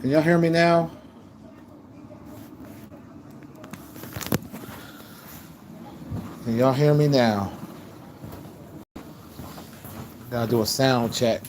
Can y'all hear me now? Can y'all hear me now? Gotta do a sound check.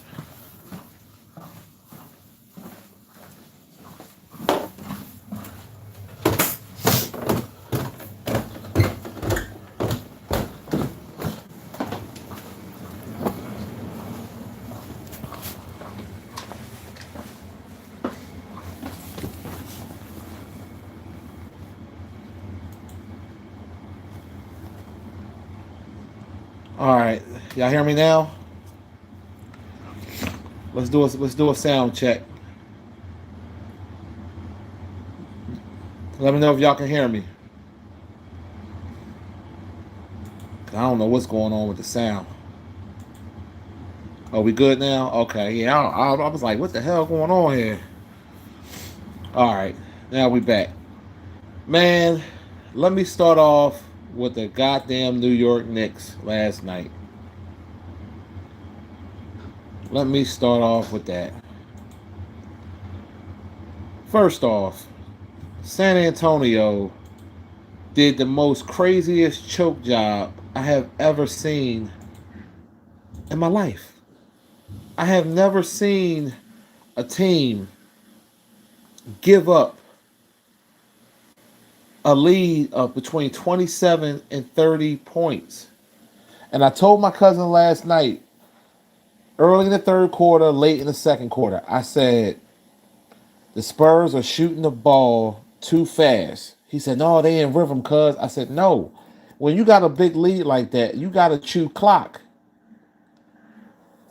All right, y'all hear me now? Let's do a sound check. Let me know if y'all can hear me. I don't know what's going on with the sound. Oh, we good now? Okay, yeah. I was like, what the hell going on here? All right, now we back. Man, let me start off with the goddamn New York Knicks last night. Let me start off with that. First off, San Antonio did the most craziest choke job I have ever seen in my life. I have never seen a team give up a lead of between 27 and 30 points. And I told my cousin last night, early in the third quarter, late in the second quarter, I said, the Spurs are shooting the ball too fast. He said, no, they in rhythm, cuz. I said, no. When you got a big lead like that, you got to chew clock.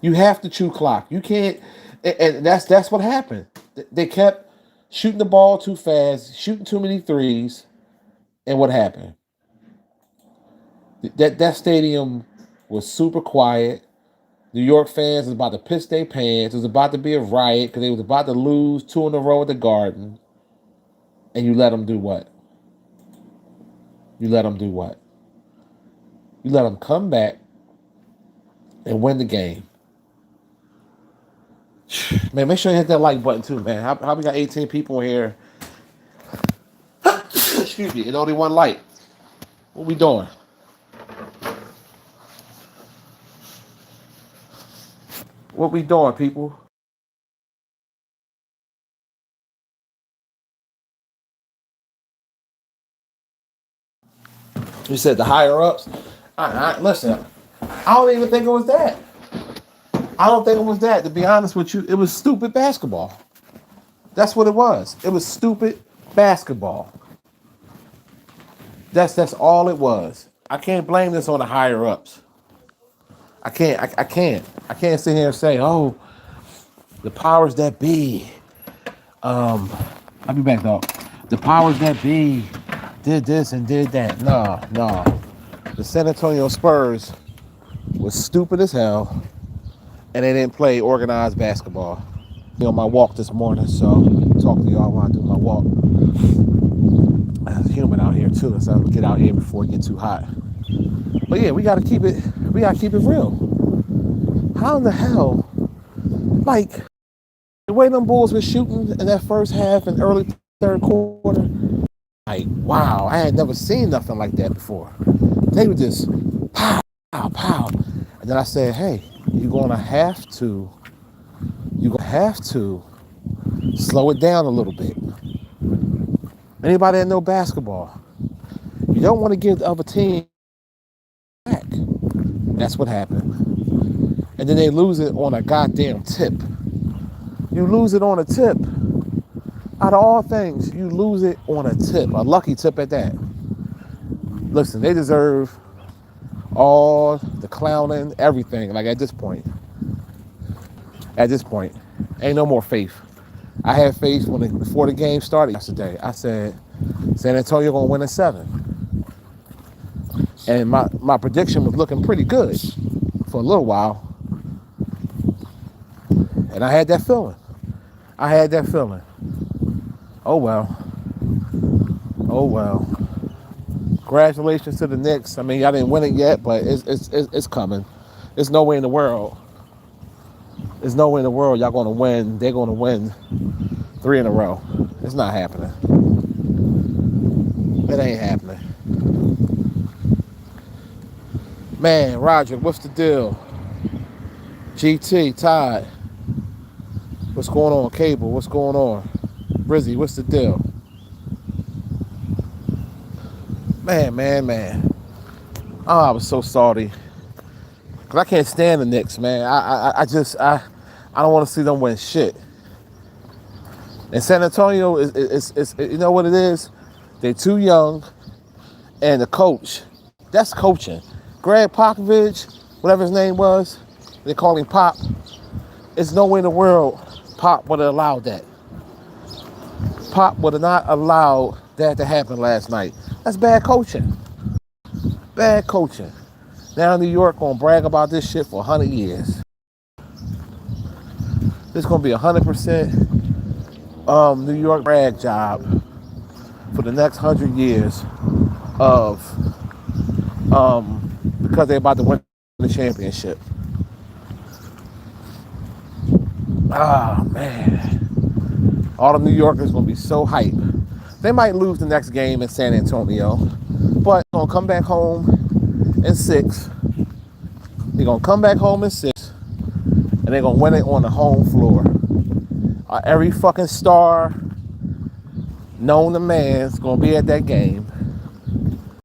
You have to chew clock. You can't, and that's what happened. They kept shooting the ball too fast, shooting too many threes, and what happened? That stadium was super quiet. New York fans was about to piss their pants. It was about to be a riot because they was about to lose two in a row at the Garden. And you let them do what? You let them do what? You let them come back and win the game. Man, make sure you hit that like button too, man. How we got 18 people in here? Excuse me, and only one light. What we doing? What we doing, people? You said the higher ups. Listen, I don't even think it was that. I don't think it was that. To be honest with you, it was stupid basketball. That's what it was. It was stupid basketball. That's all it was. I can't blame this on the higher ups. I can't. I can't. I can't sit here and say, "Oh, the powers that be." I'll be back, though. The powers that be did this and did that. No, no. The San Antonio Spurs was stupid as hell, and they didn't play organized basketball. On my walk this morning, so talk to y'all while I do my walk. It's humid out here too, so I'll get out here before it gets too hot. But yeah, we gotta keep it real. How in the hell, like the way them Bulls were shooting in that first half and early third quarter, like wow, I had never seen nothing like that before. They were just pow, pow, pow. And then I said, hey, you're gonna have to slow it down a little bit. Anybody that know basketball, you don't want to give the other team back. That's what happened. And then they lose it on a goddamn tip. You lose it on a tip. Out of all things, you lose it on a tip, a lucky tip at that. Listen, they deserve all the clowning, everything. Like at this point, ain't no more faith. I had faith before the game started yesterday. I said, San Antonio gonna win in 7. And my prediction was looking pretty good for a little while. And I had that feeling. Oh well. Oh well. Congratulations to the Knicks. I mean, y'all didn't win it yet, but it's coming. There's no way in the world. Y'all gonna win. They're gonna win 3 in a row. It's not happening. It ain't happening. Man, Roger, what's the deal? GT, Todd, what's going on? Cable, what's going on? Brizzy, what's the deal? Man. Oh, I was so salty. Cause I can't stand the Knicks, man. I don't want to see them win shit. And San Antonio is you know what it is? They're too young, and the coach, that's coaching. Greg Popovich, whatever his name was, they call him Pop. There's no way in the world Pop would have allowed that. Pop would have not allowed that to happen last night. That's bad coaching. Bad coaching. Now New York gonna brag about this shit for 100 years. This is gonna be 100% New York brag job for the next 100 years of because they're about to win the championship. Ah, man. All the New Yorkers gonna be so hyped. They might lose the next game in San Antonio, but they're gonna come back home in 6. They're gonna come back home in 6, and they're gonna win it on the home floor. Every fucking star known to man is gonna be at that game,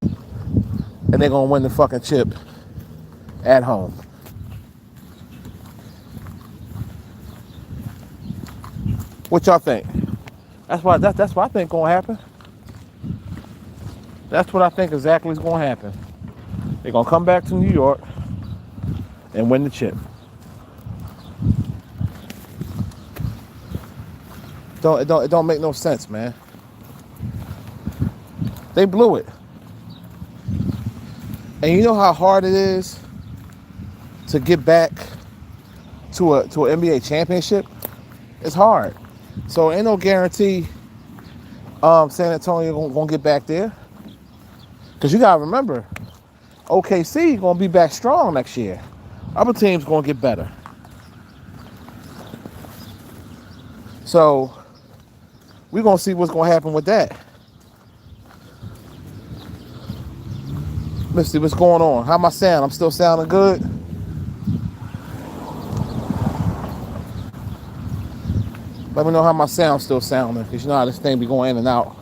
and they're gonna win the fucking chip at home. What y'all think? That's what I think gonna happen. That's what I think exactly is gonna happen. They're gonna come back to New York and win the chip. It don't make no sense, man. They blew it. And you know how hard it is to get back to an NBA championship? It's hard. So ain't no guarantee San Antonio gonna get back there. Because you gotta remember, OKC gonna be back strong next year. Other teams gonna get better. So we're gonna see what's gonna happen with that. Let's see what's going on. How am I sound? I'm still sounding good? Let me know how my sound's still sounding, because you know how this thing be going in and out.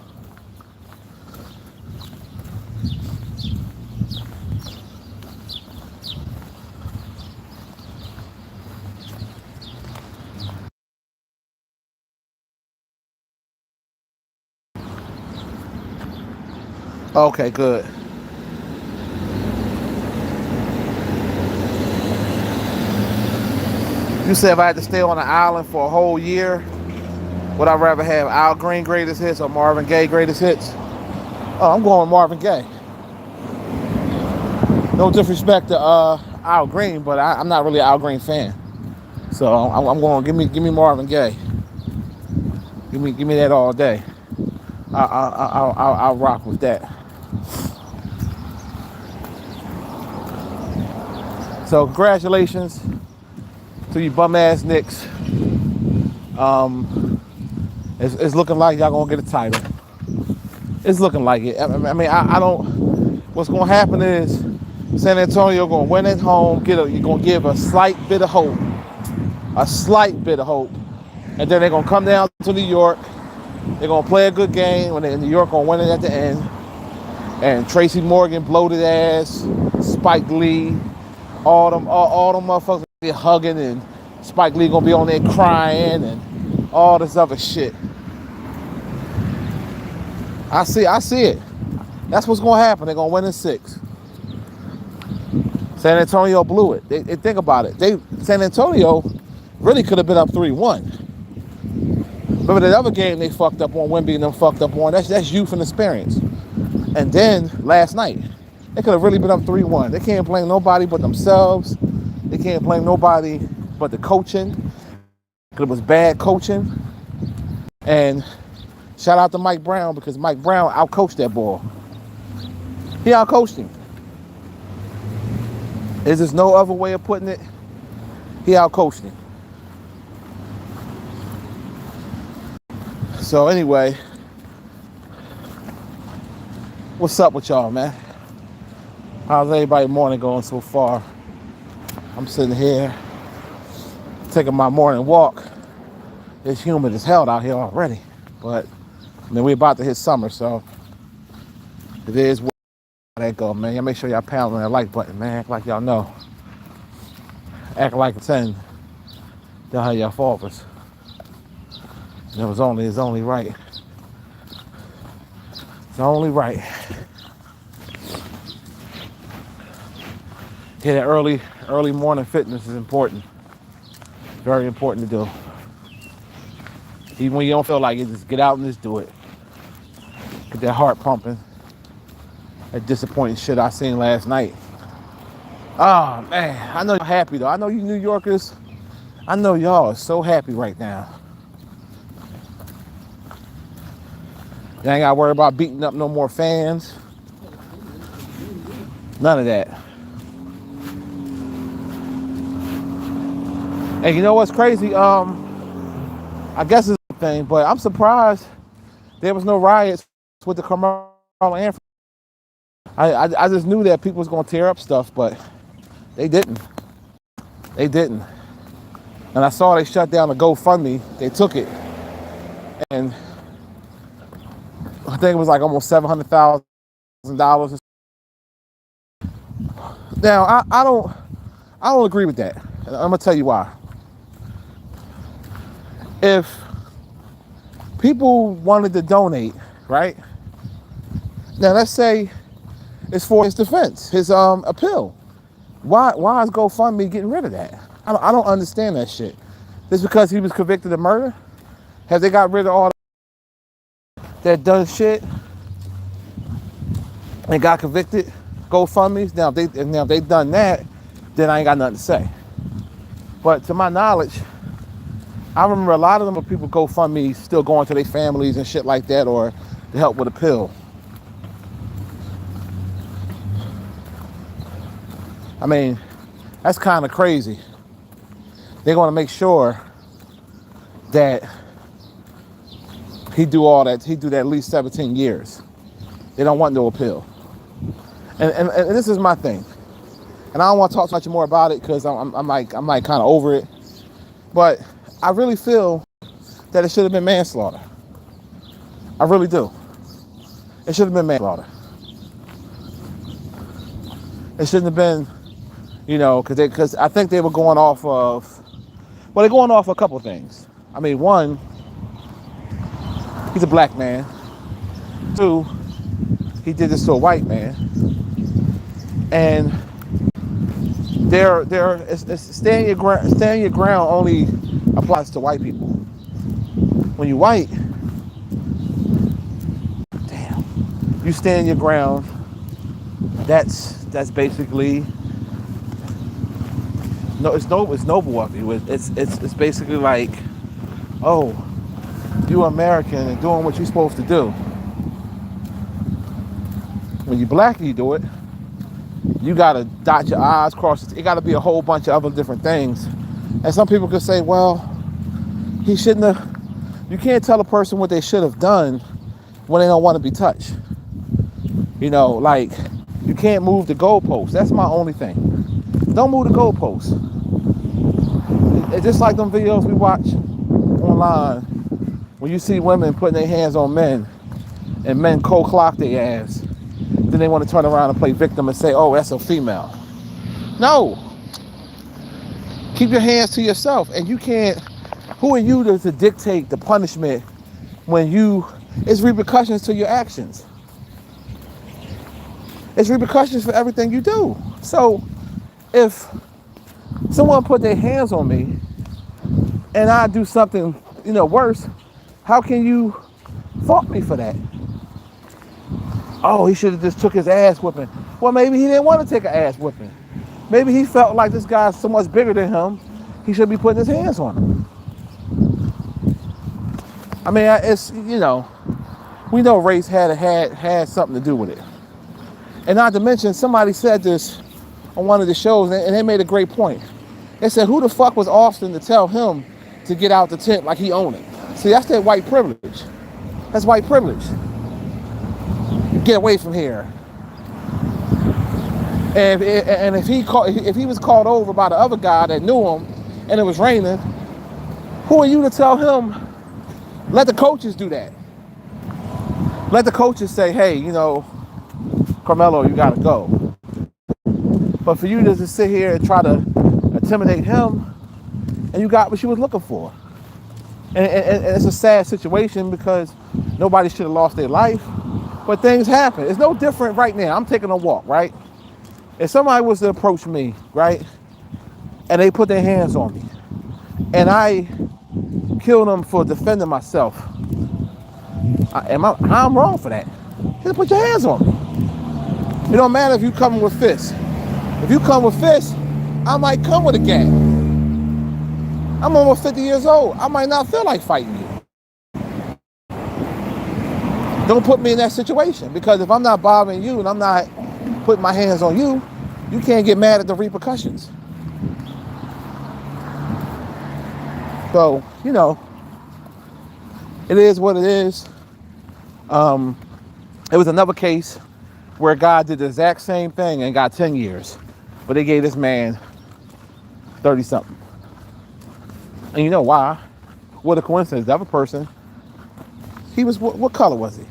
Okay, good. You said if I had to stay on the island for a whole year, would I rather have Al Green greatest hits or Marvin Gaye greatest hits? Oh, I'm going Marvin Gaye. No disrespect to Al Green, but I'm not really an Al Green fan. So I'm going give me Marvin Gaye. Give me that all day. I'll rock with that. So congratulations to you bum ass Knicks. It's looking like y'all gonna get a title. It's looking like it. I mean, I don't. What's gonna happen is San Antonio gonna win at home. You're gonna give a slight bit of hope, and then they're gonna come down to New York. They're gonna play a good game, and New York gonna win it at the end. And Tracy Morgan, bloated ass, Spike Lee, all them motherfuckers be hugging, and Spike Lee gonna be on there crying and all this other shit. I see it. That's what's gonna happen. They're gonna win in 6. San Antonio blew it. They think about it. San Antonio really could have been up 3-1. Remember that other game they fucked up on, Wemby and them fucked up on? That's youth and experience. And then last night, they could have really been up 3-1. They can't blame nobody but themselves. They can't blame nobody but the coaching. Because it was bad coaching. And shout out to Mike Brown, because Mike Brown outcoached that ball. He outcoached him. There's just no other way of putting it. He outcoached him. So anyway, what's up with y'all, man? How's everybody morning going so far? I'm sitting here taking my morning walk. It's humid as hell out here already, but I mean, we're about to hit summer, so it is where that go, man. Y'all make sure y'all pound on that like button, man. Act like y'all know. Act like it's 10. Y'all have y'all fathers. It's only right. It's only right. Yeah, that early morning fitness is important. Very important to do. Even when you don't feel like it, just get out and just do it. Get that heart pumping. That disappointing shit I seen last night. Oh man, I know you're happy though. I know you New Yorkers. I know y'all are so happy right now. You ain't gotta worry about beating up no more fans. None of that. And you know what's crazy? I guess it's a thing, but I'm surprised there was no riots with the Carmelo Anthony. I just knew that people was gonna tear up stuff, but they didn't. They didn't. And I saw they shut down the GoFundMe. They took it, and I think it was like almost $700,000. Now I don't agree with that. And I'm gonna tell you why. If people wanted to donate, right? Now let's say it's for his defense, his appeal. Why is GoFundMe getting rid of that? I don't understand that shit. Just because he was convicted of murder? Have they got rid of all that done shit and got convicted? GoFundMes? Now if they done that, then I ain't got nothing to say. But to my knowledge, I remember a lot of them are people GoFundMe still going to their families and shit like that, or to help with a pill. I mean, that's kind of crazy. They're going to make sure that he do all that. He do that at least 17 years. They don't want no appeal. And this is my thing. And I don't want to talk much more about it because I'm like kind of over it. But I really feel that it should have been manslaughter. I really do. It should have been manslaughter. It shouldn't have been, because I think they were going off of, they're going off a couple things. I mean, one, he's a black man. Two, he did this to a white man. And staying your ground only applies to white people. When you're white, you stand your ground. That's basically it's noble of you. It's basically like, oh, you're American and doing what you're supposed to do. When you're black and you do it, you gotta dot your I's, cross it. It gotta be a whole bunch of other different things. And some people could say, well, he shouldn't have. You can't tell a person what they should have done when they don't want to be touched. Like, you can't move the goalposts. That's my only thing. Don't move the goalposts. It's just like them videos we watch online when you see women putting their hands on men and men cold clock their ass. Then they want to turn around and play victim and say, oh, that's a female. No. Keep your hands to yourself. And you can't, who are you to dictate the punishment when it's repercussions to your actions. It's repercussions for everything you do. So if someone put their hands on me and I do something, worse, how can you fault me for that? Oh, he should have just took his ass whipping. Well, maybe he didn't want to take an ass whipping. Maybe he felt like this guy's so much bigger than him, he should be putting his hands on him. I mean, it's, we know race had something to do with it. And not to mention, somebody said this on one of the shows, and they made a great point. They said, who the fuck was Austin to tell him to get out the tent like he owned it? See, that's that white privilege. That's white privilege. You get away from here. And if he was called over by the other guy that knew him, and it was raining, who are you to tell him? Let the coaches do that. Let the coaches say, hey, you know, Carmelo, you gotta go. But for you to just sit here and try to intimidate him, and you got what you was looking for. And it's a sad situation because nobody should have lost their life, but things happen. It's no different right now. I'm taking a walk, right? If somebody was to approach me, right, and they put their hands on me, and I kill them for defending myself, I'm wrong for that. Just put your hands on me. It don't matter if you come with fists. If you come with fists, I might come with a gat. I'm almost 50 years old. I might not feel like fighting you. Don't put me in that situation, because if I'm not bothering you and I'm not putting my hands on you, you can't get mad at the repercussions. So, you know, it is what it is. It was another case where God did the exact same thing and got 10 years, but they gave this man 30 something. And you know why? What a coincidence. The other person, he was, what color was he?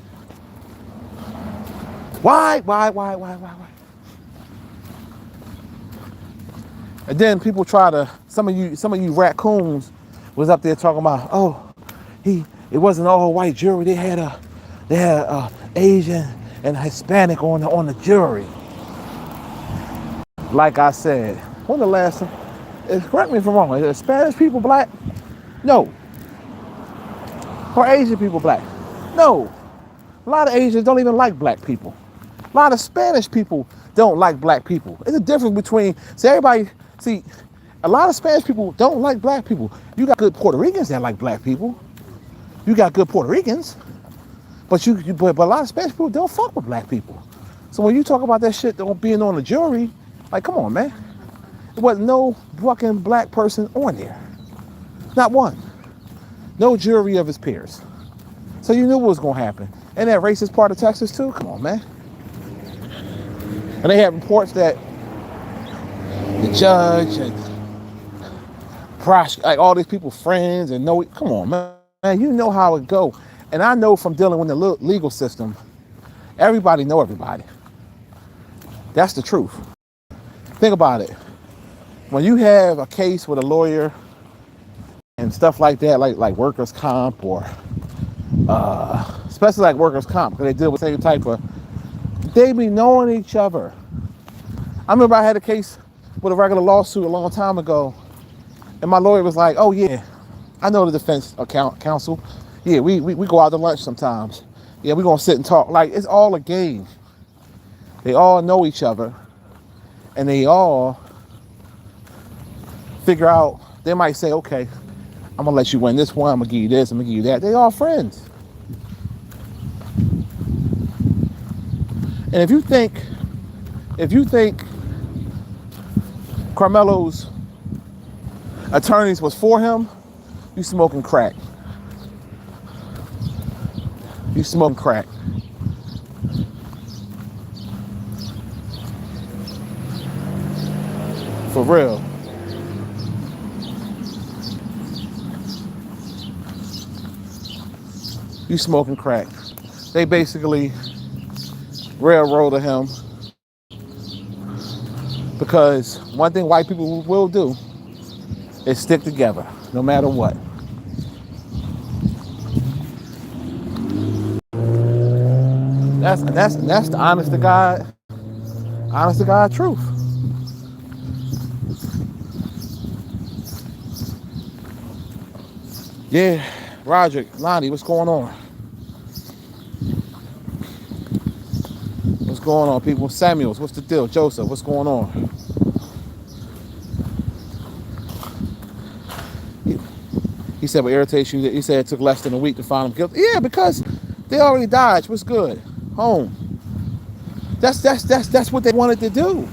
Why? And then people try to, some of you raccoons was up there talking about, oh, it wasn't all white jury. They had a Asian and Hispanic on the jury. Like I said, when the last time, correct me if I'm wrong, are Spanish people black? No. Or Asian people black? No. A lot of Asians don't even like black people. A lot of Spanish people don't like black people. There's a difference between, a lot of Spanish people don't like black people. You got good Puerto Ricans that like black people. You got good Puerto Ricans, but a lot of Spanish people don't fuck with black people. So when you talk about that shit being on the jury, like, come on, man. There wasn't no fucking black person on there. Not one. No jury of his peers. So you knew what was gonna happen. And that racist part of Texas too? Come on, man. And they had reports that the judge and like all these people friends and know, come on, man, you know how it go. And I know from dealing with the legal system, everybody know everybody. That's the truth. Think about it. When you have a case with a lawyer and stuff like that, like workers' comp or especially like workers' comp, because they deal with the same type of, they be knowing each other. I remember I had a case with a regular lawsuit a long time ago, and my lawyer was like, oh yeah, I know the defense counsel. Yeah, we go out to lunch sometimes. Yeah, we're gonna sit and talk. Like, it's all a game. They all know each other, and they all figure out, they might say, okay, I'm gonna let you win this one, I'm gonna give you this, I'm gonna give you that. They all friends. And if you think Carmelo's attorneys was for him, you smoking crack. You smoking crack. For real. You smoking crack. They basically railroaded him, because one thing white people will do is stick together no matter what. That's the honest to God truth. Yeah, Roderick, Lonnie, what's going on? What's going on, people? Samuels, what's the deal? Joseph, what's going on? He said what irritates you. He said it took less than a week to find him guilty. Yeah, because they already died. What's good? Home. That's what they wanted to do.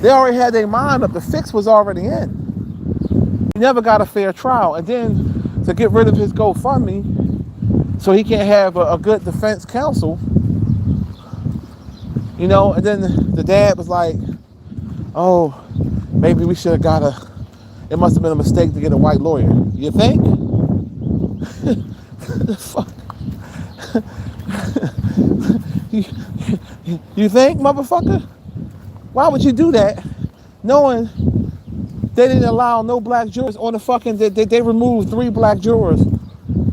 They already had their mind up. The fix was already in. You never got a fair trial. And then to get rid of his GoFundMe so he can't have a good defense counsel, you know. And then the dad was like, oh, maybe we should have it must have been a mistake to get a white lawyer. You think? Fuck. You think, motherfucker? Why would you do that knowing they didn't allow no black jurors on the fucking, they removed 3 black jurors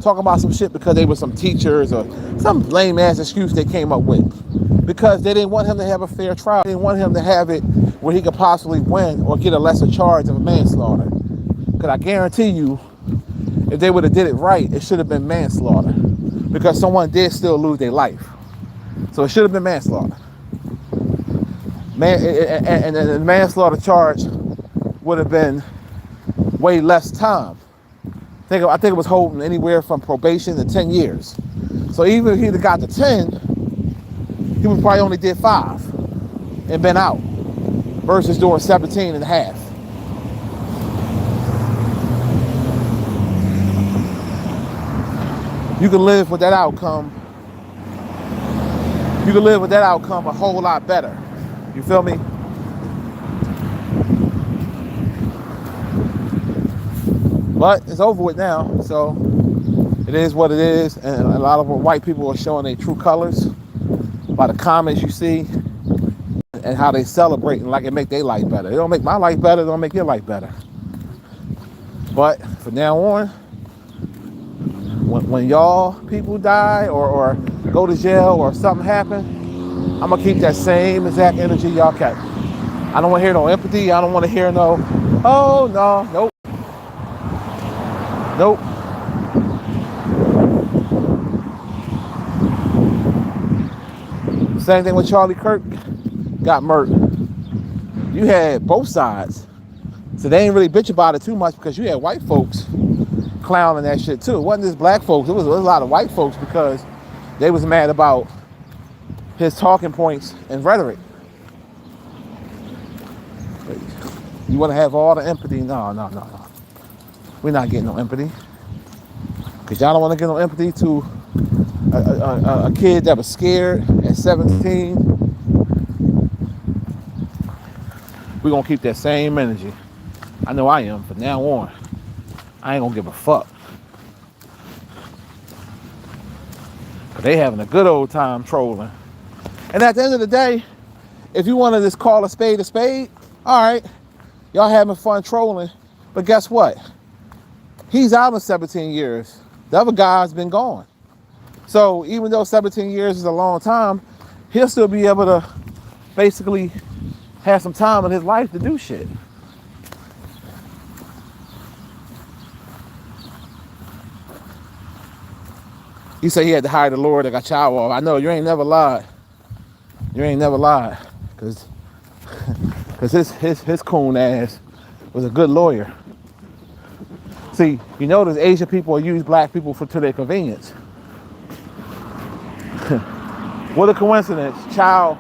talking about some shit because they were some teachers or some lame ass excuse they came up with, because they didn't want him to have a fair trial. They didn't want him to have it where he could possibly win or get a lesser charge of manslaughter. Because I guarantee you, if they would have did it right, it should have been manslaughter, because someone did still lose their life. So it should have been manslaughter. And the manslaughter charge would have been way less time. I think it was holding anywhere from probation to 10 years. So even if he'd have got to 10, he would probably only did 5 and been out, versus doing 17 and a half. You can live with that outcome. You can live with that outcome a whole lot better. You feel me? But it's over with now, so it is what it is. And a lot of white people are showing their true colors by the comments you see and how they celebrate and like it make their life better. It don't make my life better, it don't make your life better. But from now on, when y'all people die or go to jail or something happen, I'm gonna keep that same exact energy y'all kept. I don't want to hear no empathy. I don't want to hear no, oh no, nope. Nope. Same thing with Charlie Kirk, got murdered. You had both sides. So they ain't really bitch about it too much, because you had white folks clowning that shit too. It wasn't just black folks, it was a lot of white folks, because they was mad about his talking points and rhetoric. You want to have all the empathy? No. We're not getting no empathy. Because y'all don't want to get no empathy to a kid that was scared at 17. We're going to keep that same energy. I know I am from now on. I ain't going to give a fuck. But they having a good old time trolling. And at the end of the day, if you want to just call a spade, all right, y'all having fun trolling. But guess what? He's out in 17 years. The other guy's been gone. So even though 17 years is a long time, he'll still be able to basically have some time in his life to do shit. You say he had to hire the Lord that got child off. I know, you ain't never lied. You ain't never lied. Because his coon ass was a good lawyer. See, you notice Asian people use black people to their convenience. What a coincidence. Child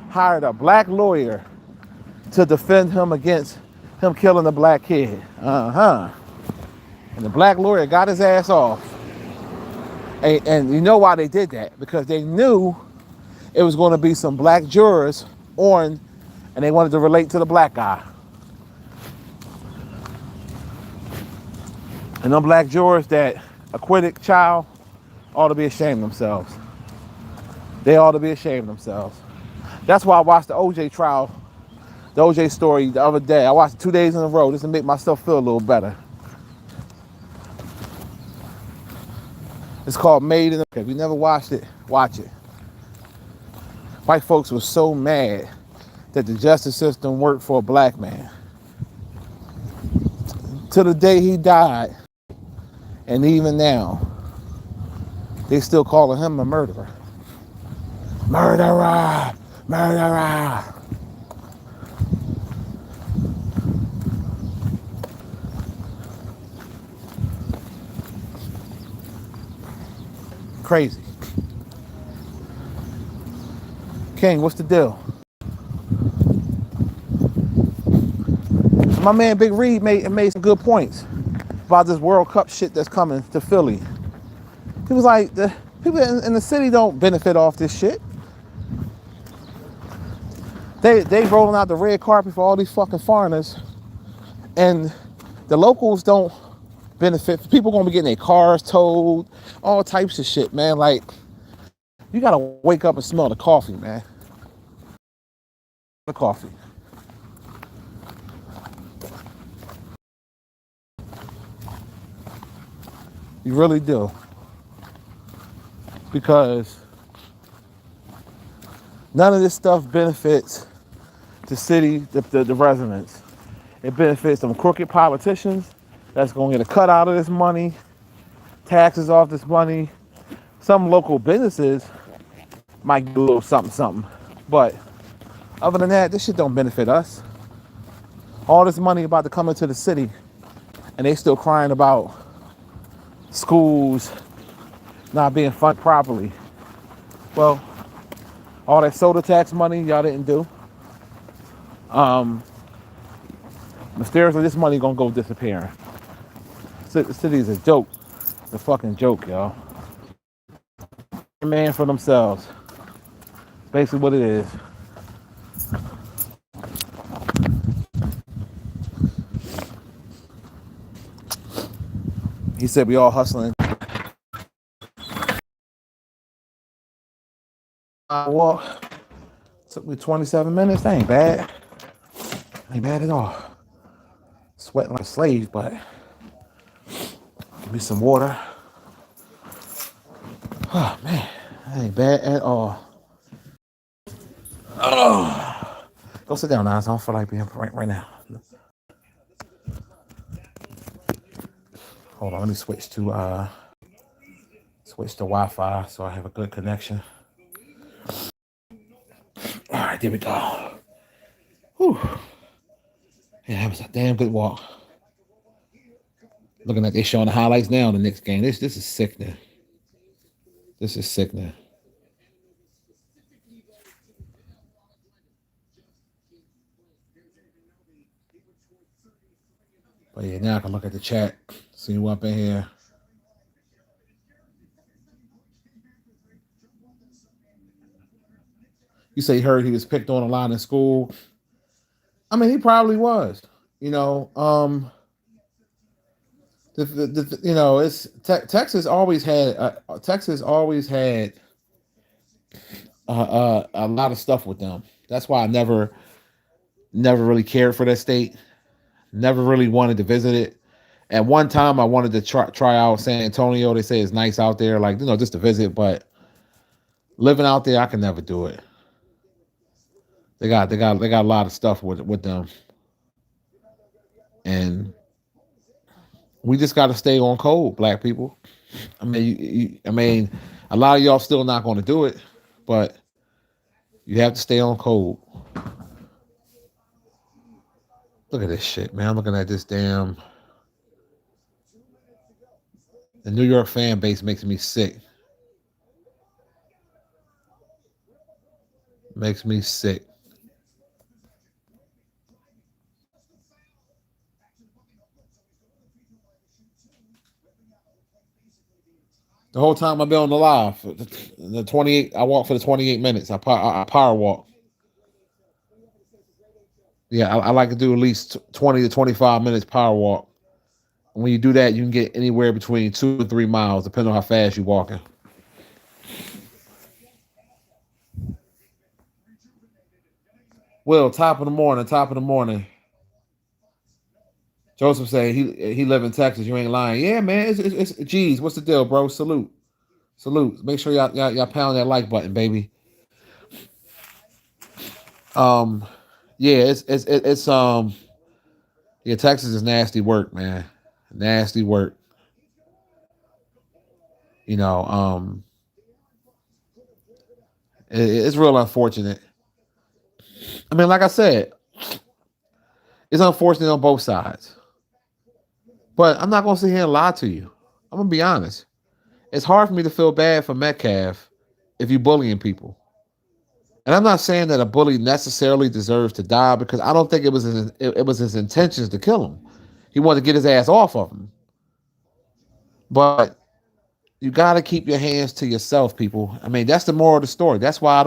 hired a black lawyer to defend him against him killing a black kid. And the black lawyer got his ass off. And you know why they did that? Because they knew it was going to be some black jurors on, and they wanted to relate to the black guy. And them black jurors that acquitted child ought to be ashamed of themselves. They ought to be ashamed of themselves. That's why I watched the OJ trial, the OJ story the other day. I watched it 2 days in a row just to make myself feel a little better. It's called Made in America. If you never watched it, watch it. White folks were so mad that the justice system worked for a black man. To the day he died, and even now, they still calling him a murderer. Murderer! Murderer! Crazy. King, what's the deal? My man Big Reed made some good points. about this World Cup shit that's coming to Philly. He was like, the people in the city don't benefit off this shit. They rolling out the red carpet for all these fucking foreigners, and the locals don't benefit. People gonna be getting their cars towed, all types of shit, man. Like, you gotta wake up and smell the coffee, man. The coffee. You really do. Because none of this stuff benefits the city, the residents. It benefits some crooked politicians that's going to get a cut out of this money, taxes off this money. Some local businesses might do a little something. But other than that, this shit don't benefit us. All this money about to come into the city, and they still crying about schools not being funded properly. Well, all that soda tax money y'all didn't do. Mysteriously, this money gonna go disappearing. The city is a joke. It's a fucking joke, y'all. Man for themselves. Basically what it is. He said we all hustling. I walk. Took me 27 minutes. That ain't bad. Ain't bad at all. Sweating like a slave, but give me some water. Oh man, that ain't bad at all. Oh, go sit down now. I don't feel like being right now. Hold on, let me switch to Wi-Fi so I have a good connection. All right, there we go. Whew. Yeah, that was a damn good walk. Looking like they're showing the highlights now in the next game. This is sickening. This is sickening. But yeah, now I can look at the chat, see who up in here. You say you heard he was picked on a lot in school. I mean, he probably was. You know, you know, it's Texas always had a lot of stuff with them. That's why I never really cared for that state. Never really wanted to visit it. At one time, I wanted to try out San Antonio. They say it's nice out there, like, you know, just to visit. But living out there, I can never do it. They got a lot of stuff with them, and we just got to stay on code, black people. I mean, a lot of y'all still not going to do it, but you have to stay on code. Look at this shit, man. I'm looking at this damn. The New York fan base makes me sick. Makes me sick. The whole time I've been on the live, the 28, I walk for the 28 minutes. I power walk. Yeah, I like to do at least 20 to 25 minutes power walk. And when you do that, you can get anywhere between 2 and 3 miles, depending on how fast you're walking. Will, top of the morning. Joseph say he live in Texas. You ain't lying. Yeah, man. It's geez, what's the deal, bro? Salute. Make sure y'all pound that like button, baby. Yeah, it's yeah, Texas is nasty work, man. Nasty work. You know, it's real unfortunate. I mean, like I said, it's unfortunate on both sides. But I'm not gonna sit here and lie to you. I'm gonna be honest. It's hard for me to feel bad for Metcalf if you're bullying people. And I'm not saying that a bully necessarily deserves to die, because I don't think it was his intentions to kill him. He wanted to get his ass off of him. But you got to keep your hands to yourself, people. I mean, that's the moral of the story. That's why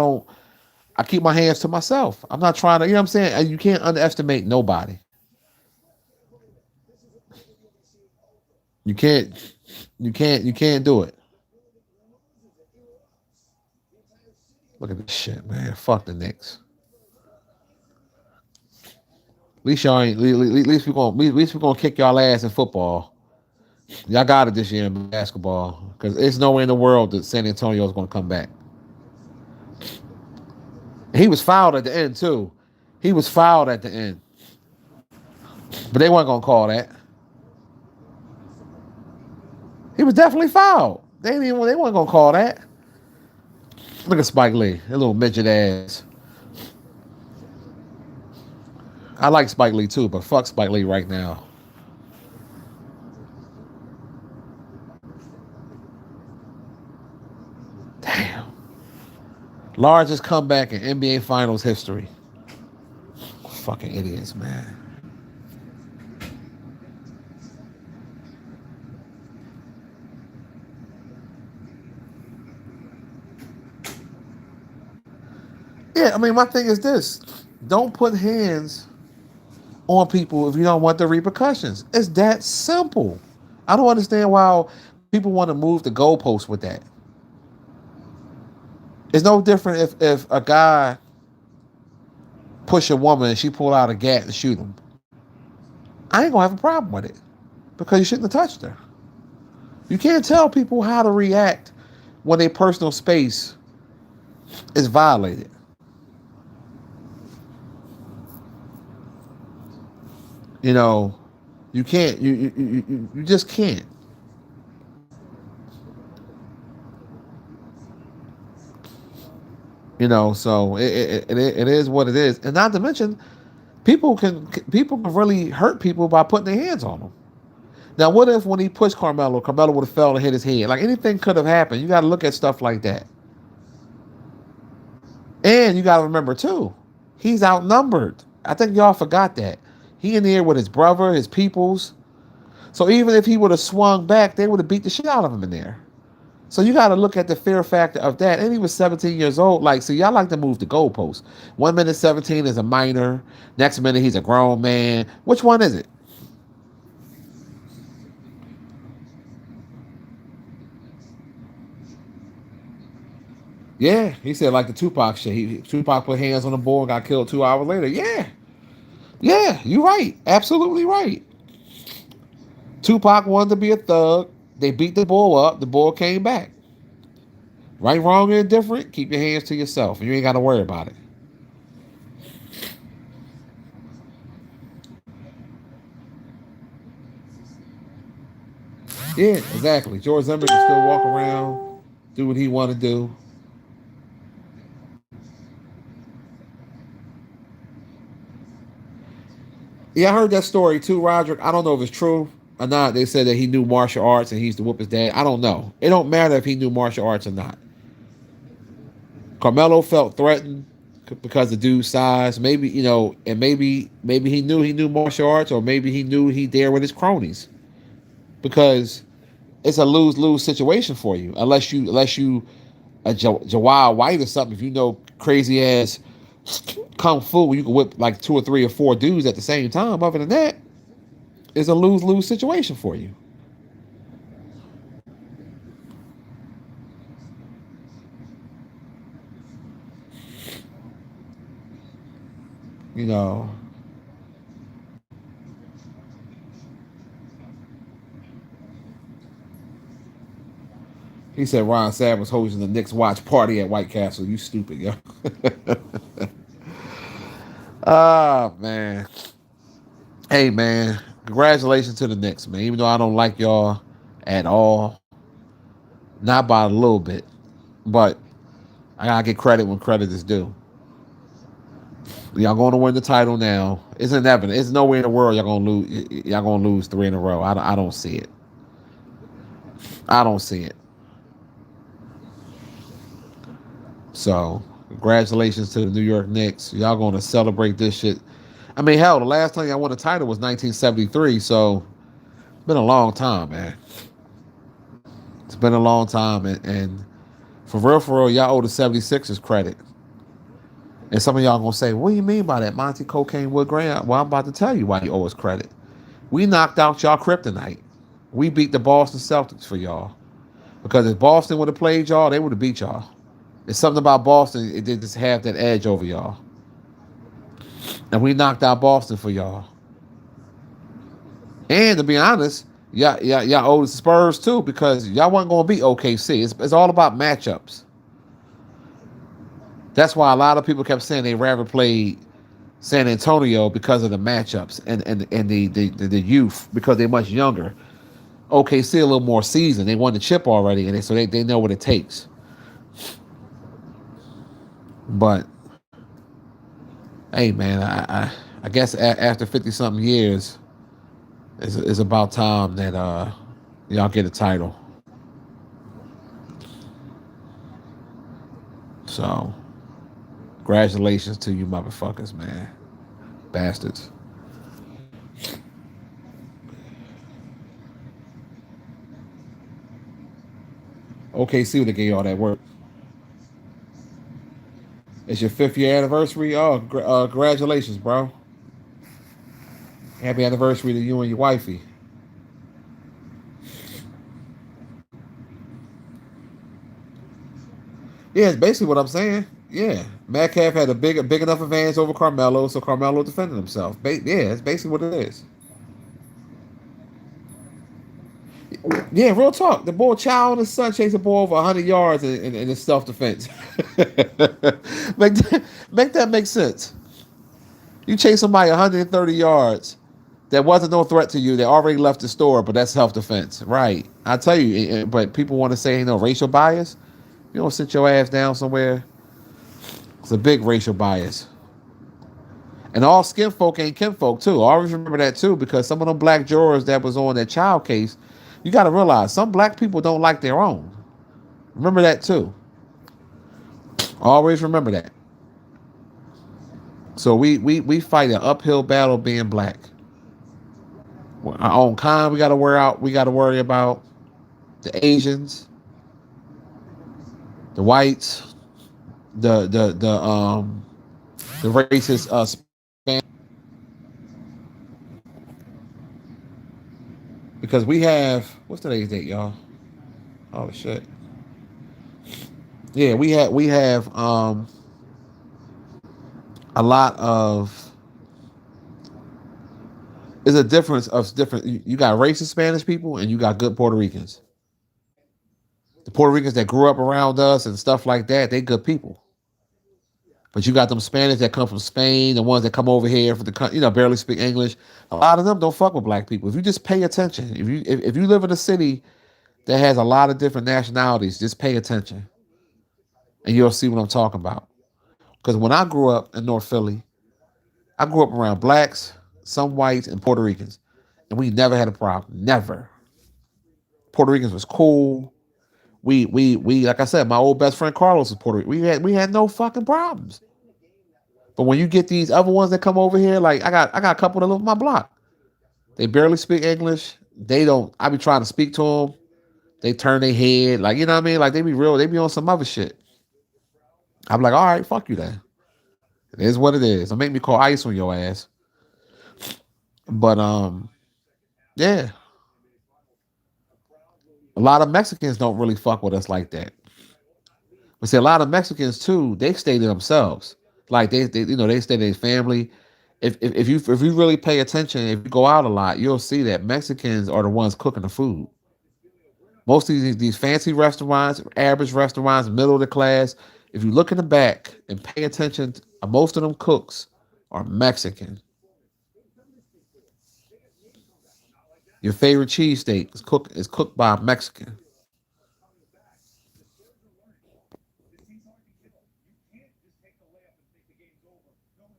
I keep my hands to myself. I'm not trying to, you know what I'm saying? You can't underestimate nobody. You can't, you can't do it. Look at this shit, man. Fuck the Knicks. At least y'all ain't, at least we gonna kick y'all ass in football. Y'all got it this year in basketball because there's no way in the world that San Antonio is gonna come back. And he was fouled at the end too. He was fouled at the end, but they weren't gonna call that. He was definitely fouled. They weren't gonna call that. Look at Spike Lee, that little midget ass. I like Spike Lee too, but fuck Spike Lee right now. Damn. Largest comeback in NBA Finals history. Fucking idiots, man. Yeah, I mean, my thing is this. Don't put hands on people if you don't want the repercussions. It's that simple. I don't understand why people want to move the goalposts with that. It's no different if a guy push a woman and she pull out a gat and shoot him. I ain't gonna have a problem with it because you shouldn't have touched her. You can't tell people how to react when their personal space is violated. You know, you can't. You just can't. You know, so it is what it is, and not to mention, people can really hurt people by putting their hands on them. Now, what if when he pushed Carmelo, Carmelo would have fell and hit his head? Like anything could have happened. You got to look at stuff like that, and you got to remember too, he's outnumbered. I think y'all forgot that he in there with his brother, his peoples. So even if he would have swung back, they would have beat the shit out of him in there. So you got to look at the fear factor of that. And he was 17 years old. Like, so y'all like to move the goalposts. 1 minute 17 is a minor. Next minute he's a grown man. Which one is it? Yeah, he said like the Tupac shit. Tupac put hands on the boy and got killed 2 hours later. Yeah, yeah, you're right. Absolutely right. Tupac wanted to be a thug. They beat the bull up. The bull came back. Right, wrong, or indifferent, keep your hands to yourself. You ain't got to worry about it. Yeah, exactly. George Zimmer can still walk around, do what he want to do. Yeah, I heard that story too, Roderick. I don't know if it's true or not. They said that he knew martial arts and he used to whoop his dad. I don't know. It don't matter if he knew martial arts or not. Carmelo felt threatened because of dude's size. Maybe, and maybe he knew martial arts, or maybe he knew he there with his cronies. Because it's a lose-lose situation for you. Unless you a Jawad White or something. If you know crazy ass kung fu, you can whip like 2 or 3 or 4 dudes at the same time. Other than that, it's a lose-lose situation for you. You know. He said Ron Sapp was hosting the Knicks watch party at White Castle. You stupid, yo. Ah, man. Hey, man. Congratulations to the Knicks, man. Even though I don't like y'all at all, not by a little bit, but I gotta get credit when credit is due. Y'all going to win the title now. It's inevitable. It's nowhere in the world y'all gonna lose. Y'all gonna lose 3 in a row. I don't see it. I don't see it. So, congratulations to the New York Knicks. Y'all going to celebrate this shit. I mean, hell, the last time y'all won a title was 1973. So, it's been a long time, man. It's been a long time, and for real, y'all owe the 76ers credit. And some of y'all gonna say, what do you mean by that? Monty Cocaine Wood Graham. Well, I'm about to tell you why you owe us credit. We knocked out y'all kryptonite. We beat the Boston Celtics for y'all. Because if Boston would have played y'all, they would have beat y'all. It's something about Boston, it did just have that edge over y'all. And we knocked out Boston for y'all. And to be honest, y'all owe the Spurs too, because y'all wasn't gonna beat OKC. It's all about matchups. That's why a lot of people kept saying they rather played San Antonio because of the matchups and the youth, because they're much younger. OKC a little more seasoned. They won the chip already, and they know what it takes. But hey, man, I guess after 50 something years, it's about time that y'all get a title. So congratulations to you, motherfuckers, man, bastards. OKC would have gave all that work. It's your 5th year anniversary. Oh, congratulations, bro. Happy anniversary to you and your wifey. Yeah, it's basically what I'm saying. Yeah, Metcalf had a big enough advantage over Carmelo, so Carmelo defended himself. Yeah, that's basically what it is. Yeah, real talk. The boy Child and his son chased a ball over 100 yards in his self defense. Make that make sense. You chase somebody 130 yards that wasn't no threat to you. They already left the store, but that's self defense, right? I tell you. But people want to say, racial bias. You don't sit your ass down somewhere. It's a big racial bias. And all skin folk ain't kinfolk too. I always remember that too, because some of them black jurors that was on that child case, you got to realize some black people don't like their own. Remember that too. Always remember that. So we fight an uphill battle being black. Our own kind we got to wear out. We got to worry about the Asians, the whites, the racist Spanish, because we have, what's today's date, y'all? Oh shit. Yeah, we have a lot of, there's a difference of different, you got racist Spanish people and you got good Puerto Ricans. The Puerto Ricans that grew up around us and stuff like that, they good people. But you got them Spanish that come from Spain, the ones that come over here for the, barely speak English. A lot of them don't fuck with black people. If you just pay attention, if you live in a city that has a lot of different nationalities, just pay attention, and you'll see what I'm talking about. Because when I grew up in North Philly, I grew up around blacks, some whites, and Puerto Ricans, and we never had a problem. Never. Puerto Ricans was cool. We like I said, my old best friend Carlos was Puerto Rican. We had no fucking problems. But when you get these other ones that come over here, like I got a couple that live on my block. They barely speak English. They don't. I be trying to speak to them. They turn their head, like, you know what I mean. Like, they be real. They be on some other shit. I'm like, all right, fuck you then. It is what it is. Don't make me call ice on your ass. But yeah, a lot of Mexicans don't really fuck with us like that. But see, a lot of Mexicans too, they stay to themselves. Like they stay to their family. If you really pay attention, if you go out a lot, you'll see that Mexicans are the ones cooking the food. Most of these fancy restaurants, average restaurants, middle of the class, if you look in the back and pay attention, most of them cooks are Mexican. Your favorite cheesesteak is cooked by a Mexican.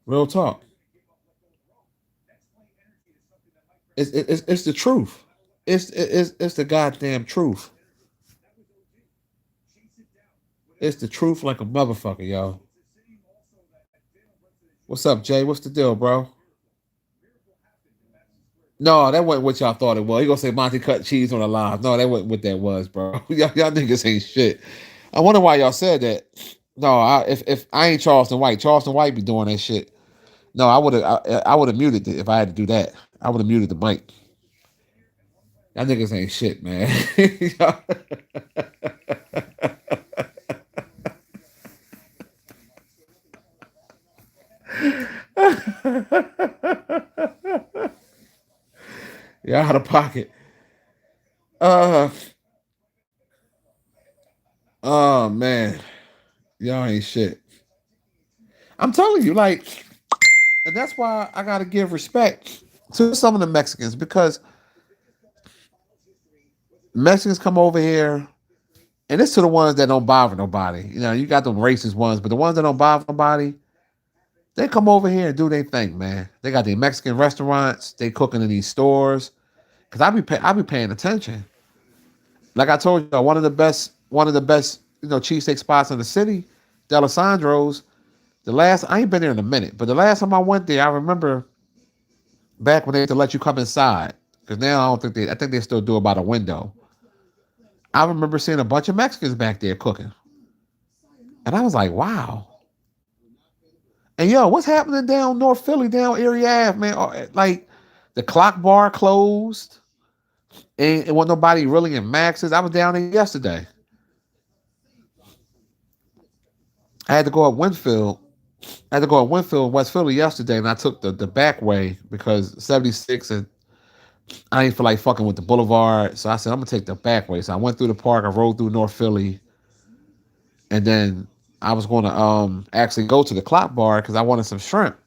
Real talk. It's the truth. It's the goddamn truth. It's the truth like a motherfucker, yo. What's up, Jay? What's the deal, bro? No, that wasn't what y'all thought it was. You gonna say Monty cut cheese on a live? No, that wasn't what that was, bro. Y'all niggas ain't shit. I wonder why y'all said that. No, if I ain't Charleston White be doing that shit. No, I would have muted it if I had to do that. I would have muted the mic. Y'all niggas ain't shit, man. Y'all out of pocket. Uh oh man. Y'all ain't shit. I'm telling you, like, and that's why I gotta give respect to some of the Mexicans because Mexicans come over here, and it's to the ones that don't bother nobody. You know, you got them racist ones, but the ones that don't bother nobody, they come over here and do their thing, man. They got their Mexican restaurants, they cooking in these stores. Cause I be paying attention. Like I told you, one of the best, cheesesteak spots in the city, Delisandro's. The last I ain't been there in a minute, but the last time I went there, I remember back when they had to let you come inside. Because now I think they still do it by the window. I remember seeing a bunch of Mexicans back there cooking. And I was like, wow. And yo, what's happening down North Philly, down Erie Ave, man? Like the clock bar closed. And it wasn't nobody really in Max's. I was down there yesterday. I had to go up Winfield. I had to go up Winfield, West Philly yesterday, and I took the back way because 76 and I didn't feel like fucking with the boulevard. So I said, I'm gonna take the back way. So I went through the park, I rode through North Philly, and then I was gonna actually go to the clock bar because I wanted some shrimp.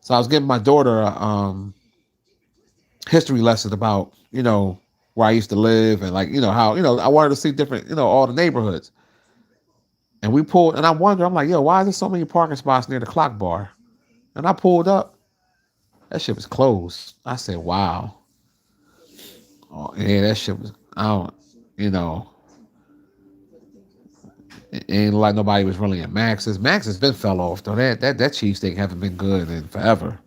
So I was giving my daughter a history lesson about, where I used to live and like, how, I wanted to see different, all the neighborhoods. And we pulled, and I'm like, yo, why is there so many parking spots near the clock bar? And I pulled up, that shit was closed. I said, wow. Oh, yeah, that shit was, I don't, you know, it ain't like nobody was really at Max's. Max's been fell off, though. That cheesesteak haven't been good in forever.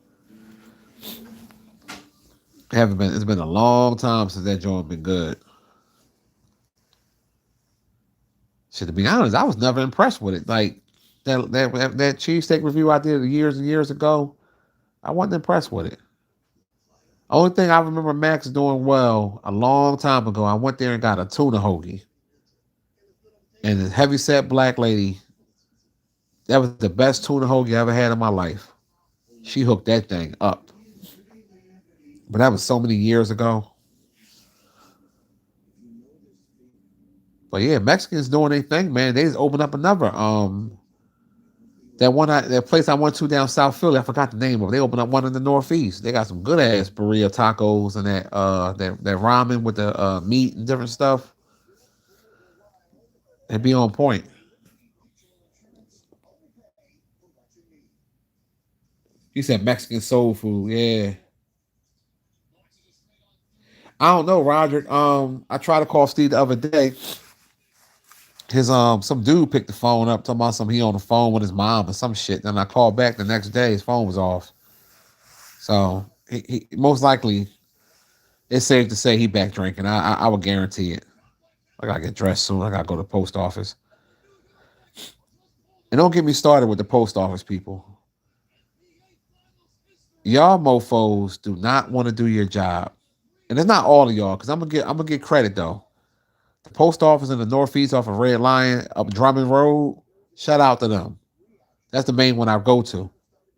Haven't been, it's been a long time since that joint been good. Shit, to be honest, I was never impressed with it. Like, that cheesesteak review I did years and years ago, I wasn't impressed with it. Only thing I remember Max doing well a long time ago, I went there and got a tuna hoagie. And the heavy set black lady, that was the best tuna hoagie I ever had in my life. She hooked that thing up. But that was so many years ago. But yeah, Mexicans doing their thing, man. They just opened up another that place I went to down South Philly. I forgot the name of it. They opened up one in the Northeast. They got some good ass burrito tacos and that ramen with the meat and different stuff. It'd be on point. He said Mexican soul food. Yeah. I don't know, Roger. I tried to call Steve the other day. His some dude picked the phone up talking about he on the phone with his mom or some shit. Then I called back the next day, his phone was off. So he most likely it's safe to say he back drinking. I would guarantee it. I gotta get dressed soon. I gotta go to the post office. And don't get me started with the post office people. Y'all mofos do not want to do your job. And it's not all of y'all, because I'm gonna get credit though. The post office in the Northeast off of Red Lion up Drummond Road, shout out to them. That's the main one I go to.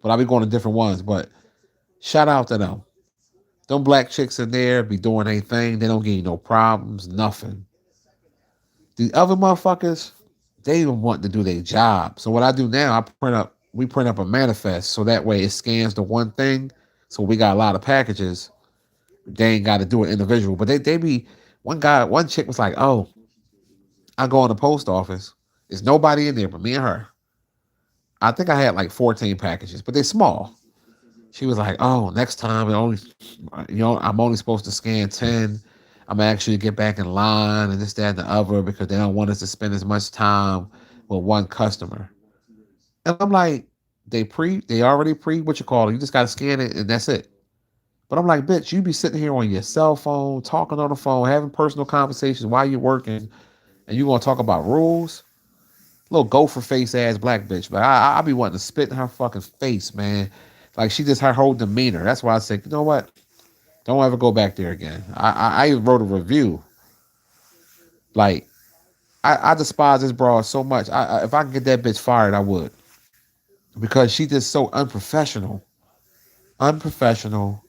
But I'll be going to different ones. But shout out to them. Them black chicks in there be doing their thing. They don't give you no problems, nothing. The other motherfuckers, they even want to do their job. So what I do now, we print up a manifest so that way it scans the one thing. So we got a lot of packages. They ain't got to do it individual. But they be one chick was like, oh, I go in the post office. There's nobody in there but me and her. I think I had like 14 packages, but they're small. She was like, oh, next time I'm only supposed to scan 10. I'm actually get back in line and this, that, and the other because they don't want us to spend as much time with one customer. And I'm like, they already what you call it. You just gotta scan it and that's it. But I'm like, bitch, you be sitting here on your cell phone, talking on the phone, having personal conversations while you're working, and you gonna talk about rules? Little gopher face ass black bitch. But I be wanting to spit in her fucking face, man. Like she just her whole demeanor. That's why I said, you know what? Don't ever go back there again. I even wrote a review. Like I despise this broad so much. If I could get that bitch fired, I would. Because she just so unprofessional. Unprofessional.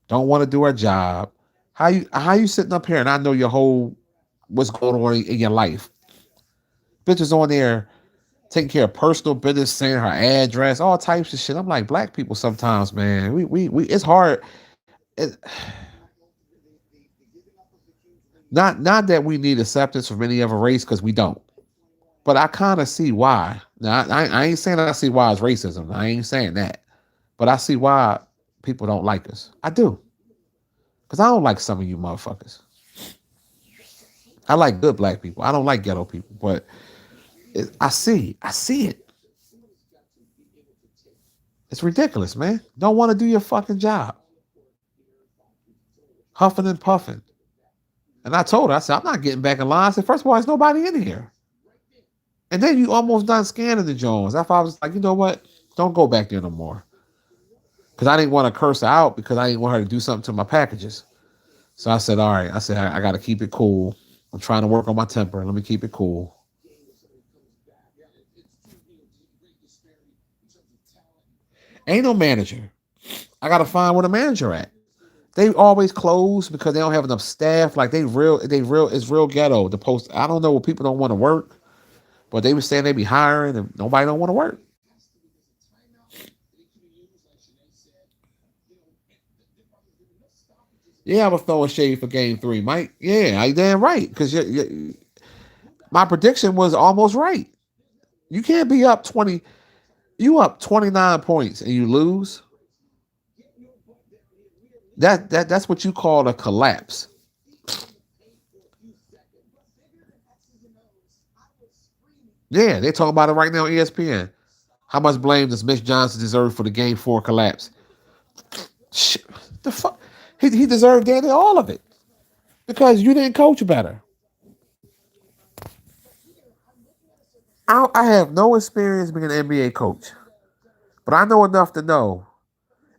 Don't want to do her job. How you sitting up here and I know your whole what's going on in your life. Bitches on there taking care of personal business, saying her address, all types of shit. I'm like, black people sometimes, man. We it's hard. It, not that we need acceptance from any other race because we don't. But I kind of see why. Now I ain't saying I see why it's racism. I ain't saying that. But I see why people don't like us. I do. Because I don't like some of you motherfuckers. I like good black people. I don't like ghetto people. But I see it. It's ridiculous, man. Don't want to do your fucking job. Huffing and puffing. And I told her, I said, I'm not getting back in line. I said, first of all, there's nobody in here. And then you almost done scanning the Jones. That's why I was like, you know what? Don't go back there no more. Because I didn't want to curse her out because I didn't want her to do something to my packages. So I said, all right. I said, I got to keep it cool. I'm trying to work on my temper. Let me keep it cool. Ain't no manager. I got to find where the manager at. They always close because they don't have enough staff. Like it's real ghetto. The post, I don't know what people don't want to work, but they were saying they be hiring and nobody don't want to work. Yeah, I was throwing shade for game 3, Mike. Yeah, I damn right. Because my prediction was almost right. You can't be up 20. You up 29 points and you lose. That's what you call a collapse. Yeah, they talking about it right now on ESPN. How much blame does Mitch Johnson deserve for the game 4 collapse? Shit, the fuck, he deserved damn near all of it because you didn't coach better. I have no experience being an NBA coach, but I know enough to know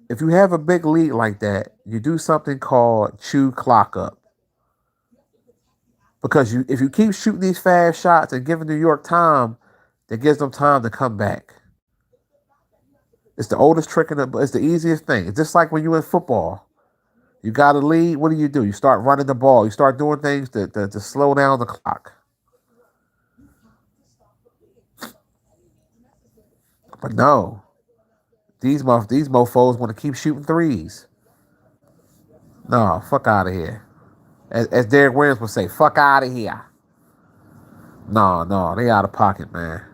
if you have a big lead like that, you do something called chew clock up. Because if you keep shooting these fast shots and giving New York time, that gives them time to come back. It's the oldest trick it's the easiest thing. It's just like when you in football. You got a lead, what do? You start running the ball. You start doing things to slow down the clock. But no, these mofos want to keep shooting threes. No, fuck out of here. As Derek Williams would say, fuck out of here. No, they out of pocket, man.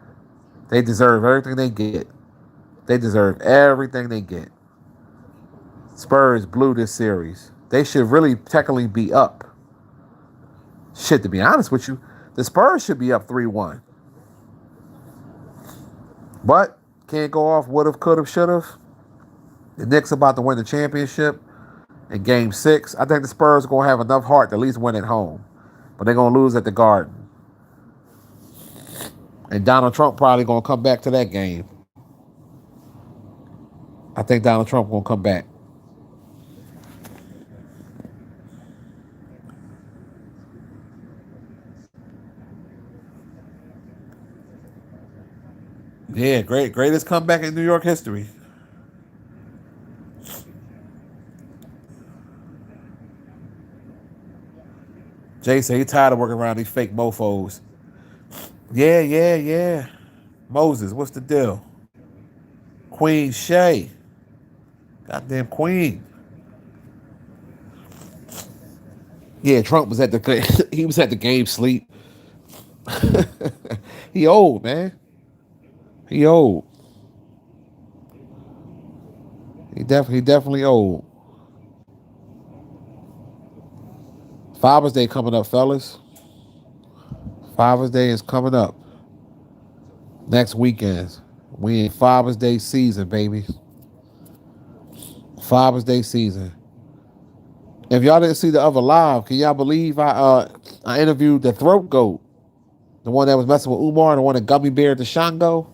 They deserve everything they get. They deserve everything they get. Spurs blew this series. They should really technically be up. Shit, to be honest with you, the Spurs should be up 3-1. But can't go off would have, could have, should have. The Knicks about to win the championship in game 6. I think the Spurs are going to have enough heart to at least win at home. But they're going to lose at the Garden. And Donald Trump probably going to come back to that game. I think Donald Trump going to come back. Yeah, greatest comeback in New York history. Jay said he tired of working around these fake mofos. Yeah. Moses, what's the deal? Queen Shay. Goddamn Queen. Yeah, Trump was at the he was at the game sleep. He old, man. He old. He definitely old. Father's Day coming up, fellas. Father's Day is coming up. Next weekend. We in Father's Day season, baby. Father's Day season. If y'all didn't see the other live, can y'all believe I interviewed the throat goat, the one that was messing with Umar, the one that gummy bear to Shango?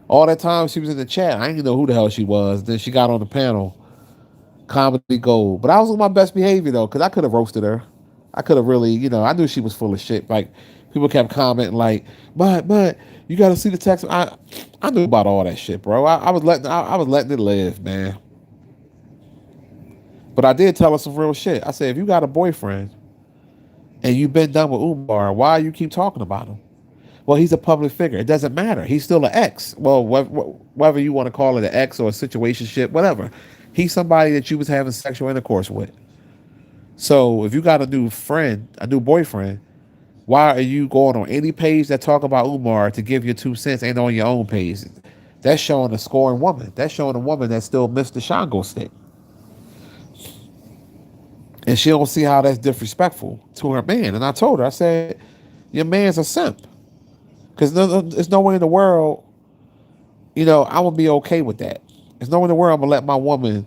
All that time she was in the chat, I didn't know who the hell she was. Then she got on the panel, comedy gold. But I was on my best behavior though, because I could have roasted her. I could have really, I knew she was full of shit. Like people kept commenting, like, but you got to see the text. I knew about all that shit, bro. I was letting it live, man. But I did tell her some real shit. I said, if you got a boyfriend and you've been done with Umar, why you keep talking about him? Well, he's a public figure. It doesn't matter. He's still an ex. Well, whether you want to call it an ex or a situationship, whatever. He's somebody that you was having sexual intercourse with. So if you got a new friend, a new boyfriend, why are you going on any page that talk about Umar to give your 2 cents and on your own page? That's showing a scoring woman. That's showing a woman that still missed the Shango stick. And she don't see how that's disrespectful to her man. And I told her, I said, your man's a simp. Because there's no way in the world, I would be okay with that. There's no way in the world I'm going to let my woman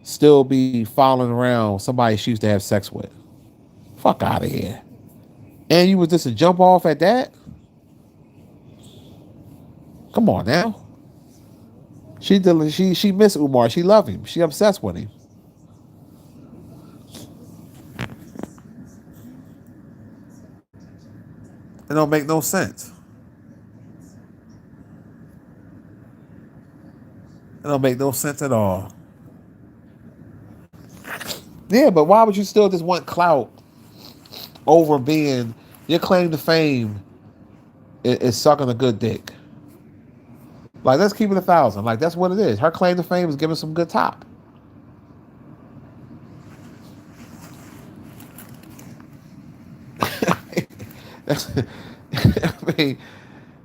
still be following around somebody she used to have sex with. Fuck out of here. And you was just a jump off at that? Come on now. She missed Umar. She loved him. She obsessed with him. It don't make no sense. It don't make no sense at all. Yeah, but why would you still just want clout over being your claim to fame is sucking a good dick? Like, let's keep it 1,000. Like, that's what it is. Her claim to fame is giving some good top.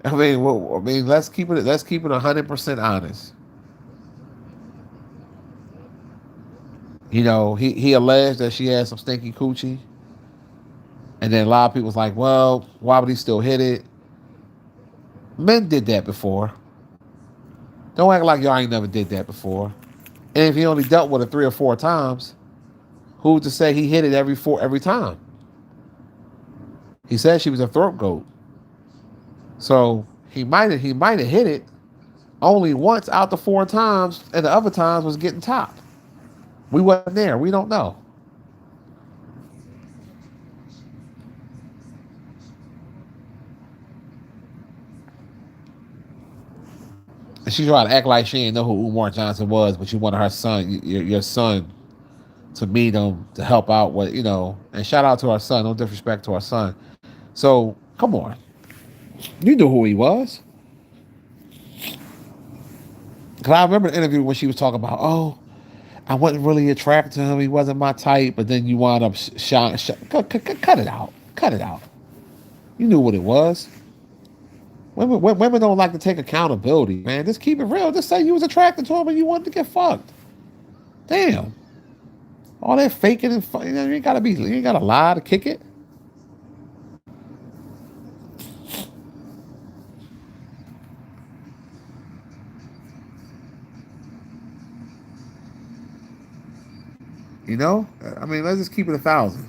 I mean, let's keep it 100% honest. He alleged that she had some stinky coochie, and then a lot of people was like, well, why would he still hit it? Men did that before. Don't act like y'all ain't never did that before. And if he only dealt with it 3 or 4 times, who's to say he hit it every time? He said she was a throat goat. So he might have hit it only once out the 4 times, and the other times was getting top. We wasn't there. We don't know. And she tried to act like she didn't know who Umar Johnson was, but she wanted her son, your son, to meet him, to help out with, and shout out to our son. No disrespect to our son. So, come on. You knew who he was. Because I remember the interview when she was talking about, I wasn't really attracted to him. He wasn't my type. But then you wound up cut it out. Cut it out. You knew what it was. Women don't like to take accountability, man. Just keep it real. Just say you was attracted to him and you wanted to get fucked. Damn. All that faking and you ain't gotta lie to kick it. I mean, let's just keep it 1,000.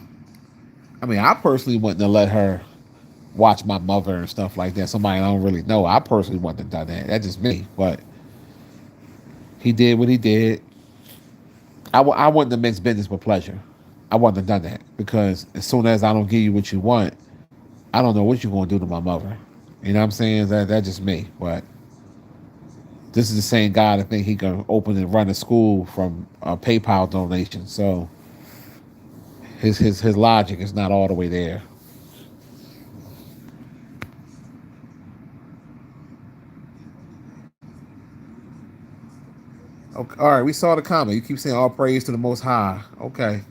I mean, I personally wouldn't have let her watch my mother and stuff like that. Somebody I don't really know. I personally wouldn't have done that. That's just me. But he did what he did. I wouldn't have mixed business with pleasure. I wouldn't have done that because as soon as I don't give you what you want, I don't know what you're going to do to my mother. You know what I'm saying? That's just me. But this is the same guy that think he can open and run a school from a PayPal donation. So his logic is not all the way there. Okay, all right, we saw the comment. You keep saying all praise to the Most High. Okay,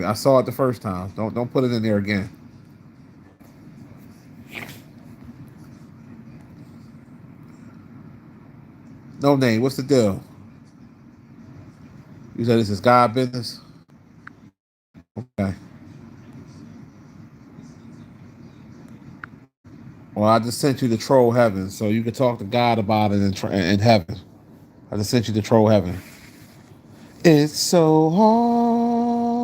I saw it the first time. Don't put it in there again. No name. What's the deal? You said this is God business. Okay. Well, I just sent you to troll heaven, so you can talk to God about it in heaven. I just sent you to troll heaven. It's so hard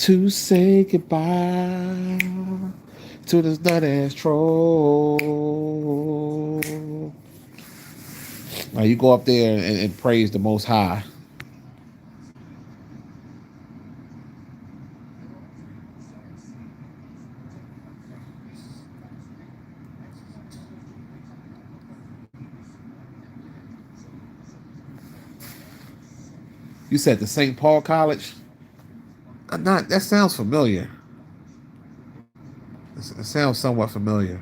to say goodbye to this nut ass troll. Now you go up there and praise the Most High. You said the St. Paul College? Not that sounds familiar. It sounds somewhat familiar.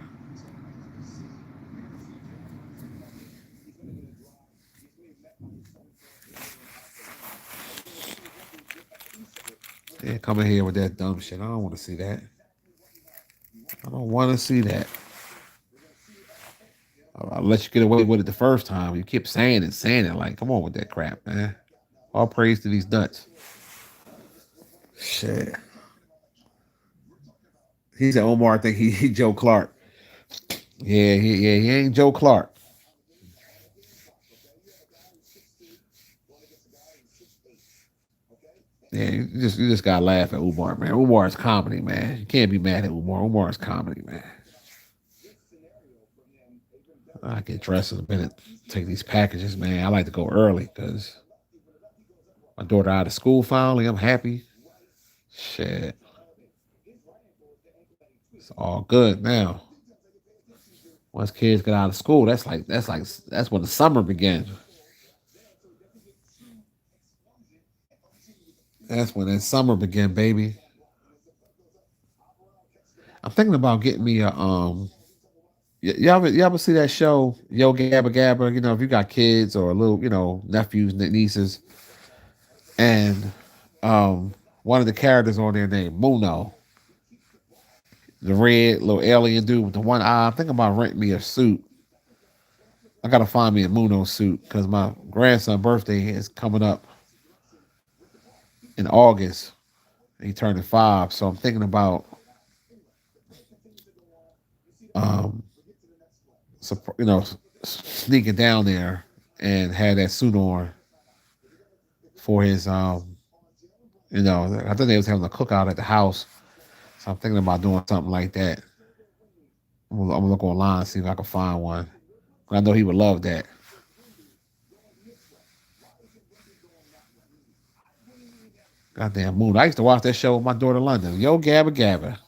Yeah, come in here with that dumb shit. I don't want to see that. I don't want to see that. I'll let you get away with it the first time. You keep saying it. Like, come on with that crap, man. All praise to these nuts. Shit. He said Omar, I think he Joe Clark. Yeah, he ain't Joe Clark. Yeah, you just gotta laugh at Umar, man. Umar is comedy, man. You can't be mad at Umar. Umar is comedy, man. I get dressed in a minute, take these packages, man. I like to go early because my daughter out of school finally. I'm happy. Shit. It's all good now. Once kids get out of school, that's when the summer begins. That's when that summer begin, baby. I'm thinking about getting me a y'all ever see that show Yo Gabba Gabba? You know, if you got kids or little, nephews, nieces, and one of the characters on there named Muno, the red little alien dude with the one eye. I'm thinking about renting me a suit. I gotta find me a Muno suit because my grandson's birthday is coming up in August. He turning 5, so I'm thinking about um, sneaking down there and had that suit on for his I think they was having a cookout at the house, so I'm thinking about doing something like that. I'm gonna look online and see if I can find one. I know he would love that. Goddamn Moon. I used to watch that show with my daughter London. Yo Gabba Gabba.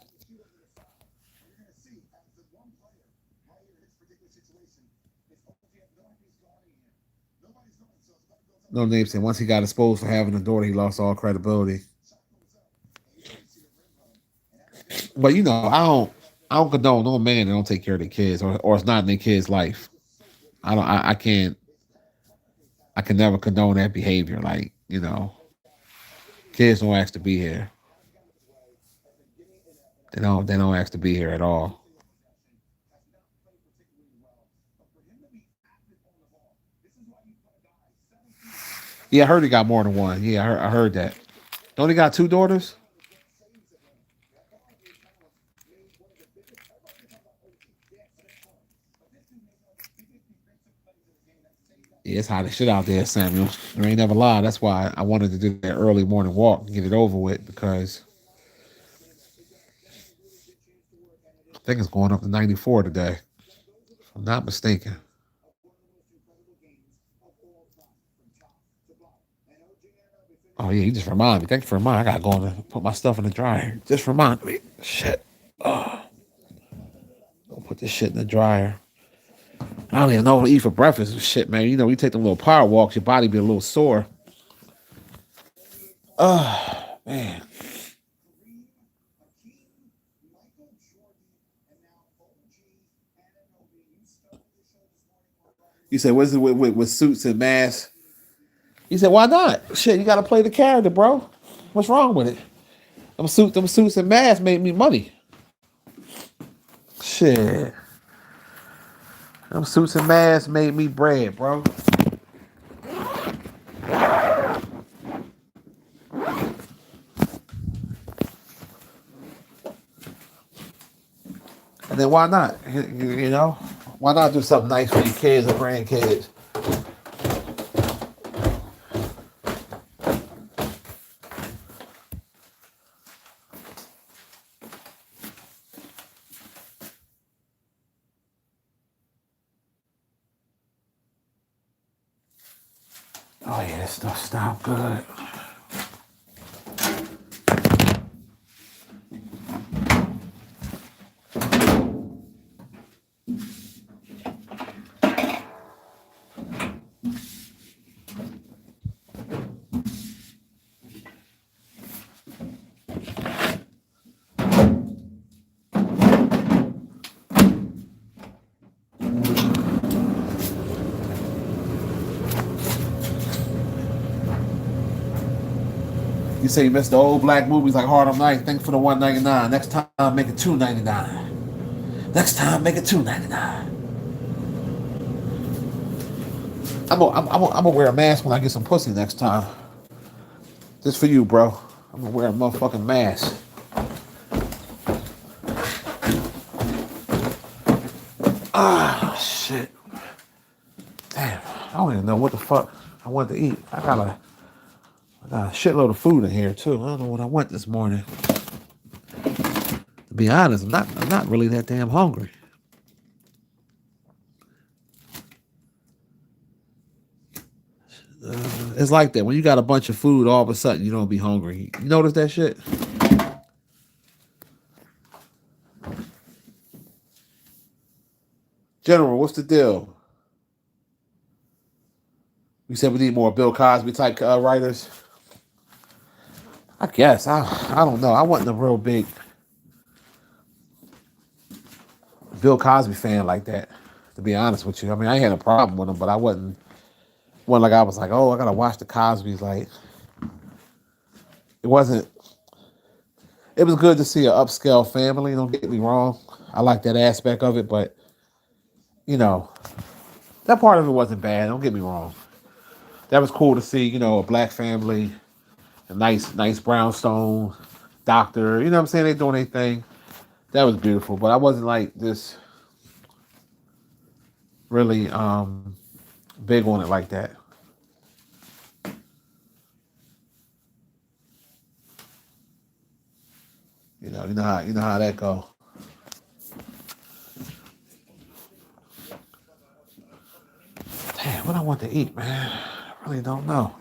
No name said once he got exposed for having a daughter, he lost all credibility. But I don't condone no man that don't take care of their kids or it's not in their kids' life. I can't I can never condone that behavior. Like, kids don't ask to be here. They don't ask to be here at all. Yeah, I heard he got more than one. Yeah, I heard that. Don't he got 2 daughters? Yeah, it's hot as shit out there, Samuel. There ain't never lie. That's why I wanted to do that early morning walk and get it over with because I think it's going up to 94 today. If I'm not mistaken. Oh yeah, you just remind me. Thank you for reminding me. I gotta go and put my stuff in the dryer. Just remind me. Shit. Oh, go put this shit in the dryer. I don't even know what to eat for breakfast. Shit, man. You take them little power walks, your body be a little sore. Oh man. You said, what's it with suits and masks? He said, why not? Shit, you gotta play the character, bro. What's wrong with it? Them suits and masks made me money. Shit. Them suits and masks made me bread, bro. And then why not? Why not do something nice for your kids or grandkids? Oh yeah, this stuff stopped good. You say you missed the old black movies like Harlem Night. Thanks for the $1.99. Next time, make it $2.99. Next time, make it $2.99. I'm gonna wear a mask when I get some pussy next time. Just for you, bro. I'm gonna wear a motherfucking mask. Ah, shit. Damn, I don't even know what the fuck I want to eat. I got a shitload of food in here too. I don't know what I want this morning. To be honest, I'm not really that damn hungry. It's like that when you got a bunch of food, all of a sudden you don't be hungry. You notice that shit? General, what's the deal? We said we need more Bill Cosby type writers. I guess I don't know. I wasn't a real big Bill Cosby fan like that, to be honest with you. I mean, I had a problem with him, but I wasn't one like I was like, oh, I gotta watch the Cosbys. Like, it wasn't. It was good to see an upscale family. Don't get me wrong. I like that aspect of it, but you know, that part of it wasn't bad. Don't get me wrong. That was cool to see. You know, a black family, a nice brownstone doctor. You know what I'm saying? They doing their thing. That was beautiful. But I wasn't like this really big on it like that. You know how that go. Damn, what I want to eat, man. I really don't know.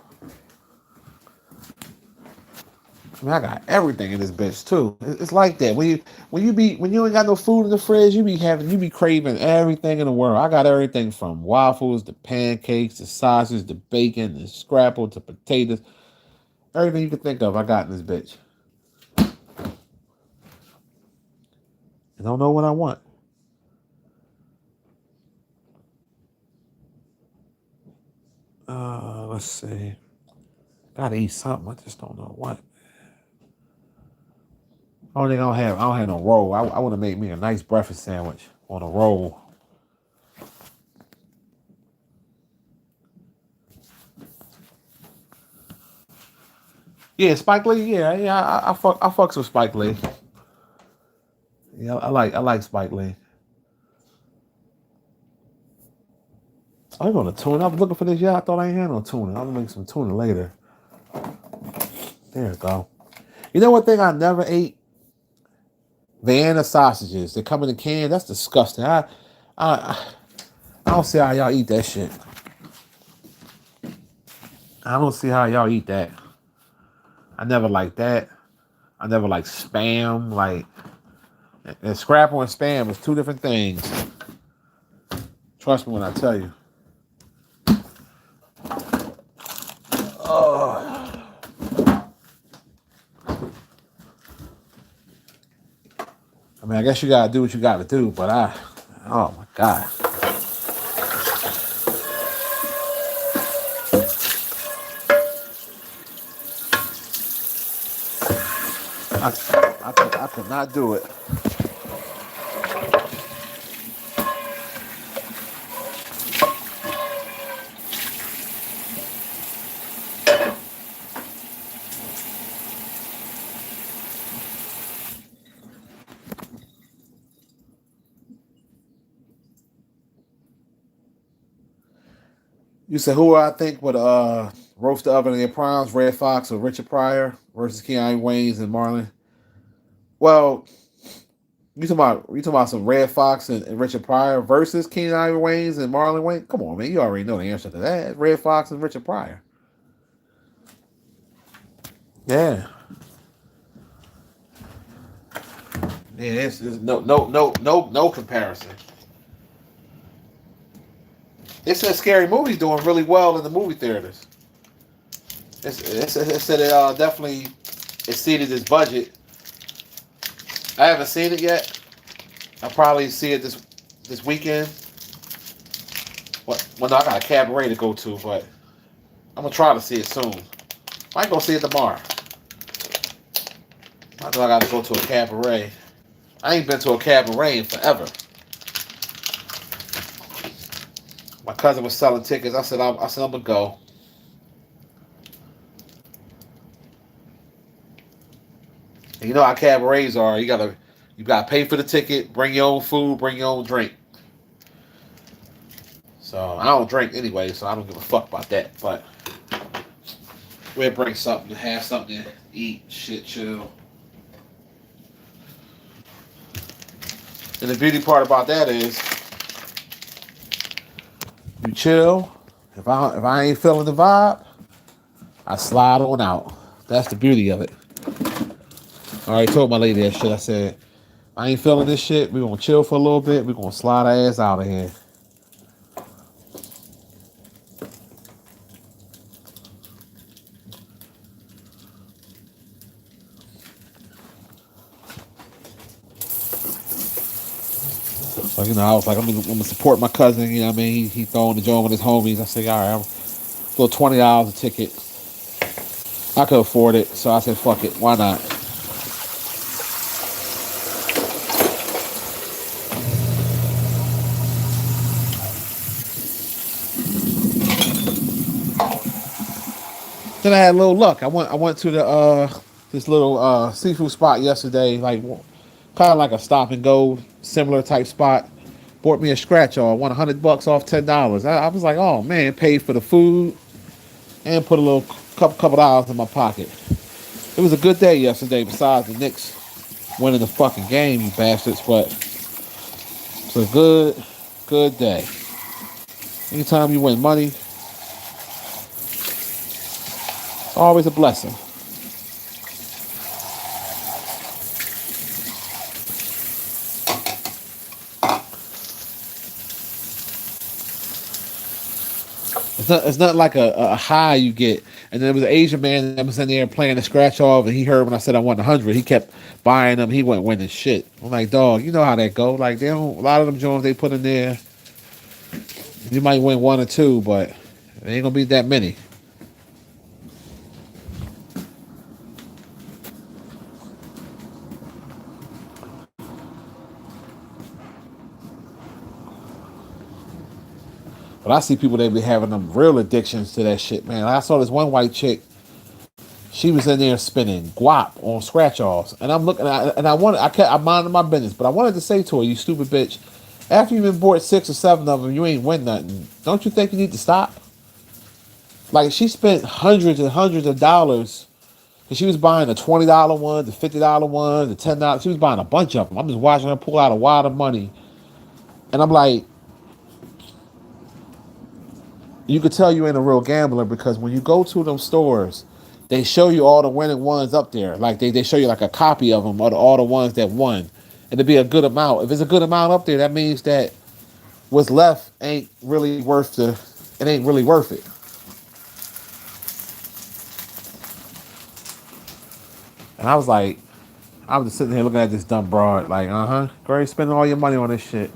I mean, I got everything in this bitch too. It's like that when you ain't got no food in the fridge, you be craving everything in the world. I got everything from waffles to pancakes to sausage to bacon to scrapple to potatoes. Everything you can think of, I got in this bitch. I don't know what I want. Let's see. Gotta eat something. I just don't know what. I don't have no roll. I want to make me a nice breakfast sandwich on a roll. Yeah, Spike Lee. Yeah. I fucks with Spike Lee. Yeah, I like Spike Lee. I'm gonna tuna. I was looking for this. Yeah, I thought I ain't had no tuna. I'm gonna make some tuna later. There we go. You know what thing I never ate? Vienna sausages. They come in a can. That's disgusting. I don't see how y'all eat that shit. I don't see how y'all eat that. I never liked that. I never liked spam. Like, and scrapple and spam is two different things. Trust me when I tell you. Oh. I mean, I guess you gotta do what you gotta do, but oh my God. I could not do it. You said who I think would roast the oven in their primes, Red Fox or Richard Pryor versus Keanu Waynes and Marlon? Well, you talking about some Red Fox and Richard Pryor versus Keanu Waynes and Marlon Wayne? Come on, man, you already know the answer to that. Red Fox and Richard Pryor. Yeah. Yeah, it's no comparison. It said Scary Movie's doing really well in the movie theaters. It said it definitely exceeded its budget. I haven't seen it yet. I'll probably see it this weekend. Well, no, I got a cabaret to go to, but I'm gonna try to see it soon. Might go see it tomorrow. I know I got to go to a cabaret. I ain't been to a cabaret in forever. My cousin was selling tickets. I said I'm gonna go. And you know how cabarets are. You gotta pay for the ticket, bring your own food, bring your own drink. So I don't drink anyway, so I don't give a fuck about that. But we'll bring something, have something to eat, shit, chill. And the beauty part about that is you chill. If I ain't feeling the vibe, I slide on out. That's the beauty of it. I already told my lady that shit. I said, I ain't feeling this shit. We gonna chill for a little bit. We gonna slide our ass out of here. So, I was like, I'm gonna support my cousin. You know what I mean? He throwing the joint with his homies. I said, all right, I'm a little $20 a ticket. I could afford it, so I said, fuck it. Why not? Then I had a little luck. I went to the this little seafood spot yesterday, like kind of like a stop and go, similar type spot. Bought me a scratch off, won $100 off $10. I was like, oh man, paid for the food and put a little couple dollars in my pocket. It was a good day yesterday. Besides the Knicks winning the fucking game, you bastards, but it's a good day. Anytime you win money, it's always a blessing. It's not like a high you get. And there was an Asian man that was in there playing the scratch off, and he heard when I said I won 100. He kept buying them. He went winning shit. I'm like, dog, you know how that go. Like they don't. A lot of them joints they put in there, you might win one or two, but it ain't gonna be that many. But I see people they be having them real addictions to that shit, man. I saw this one white chick. She was in there spinning guap on scratch offs, and I'm looking at, and I'm minding my business, but I wanted to say to her, "You stupid bitch! After you've been bought 6 or 7 of them, you ain't win nothing. Don't you think you need to stop?" Like she spent hundreds and hundreds of dollars, and she was buying the $20 one, the $50 one, the $10. She was buying a bunch of them. I'm just watching her pull out a wad of money, and I'm like, you could tell you ain't a real gambler because when you go to them stores, they show you all the winning ones up there. Like they show you like a copy of them or all the ones that won. And it'd be a good amount. If it's a good amount up there, that means that what's left ain't really it ain't really worth it. And I was just sitting here looking at this dumb broad, like, great, spending all your money on this shit.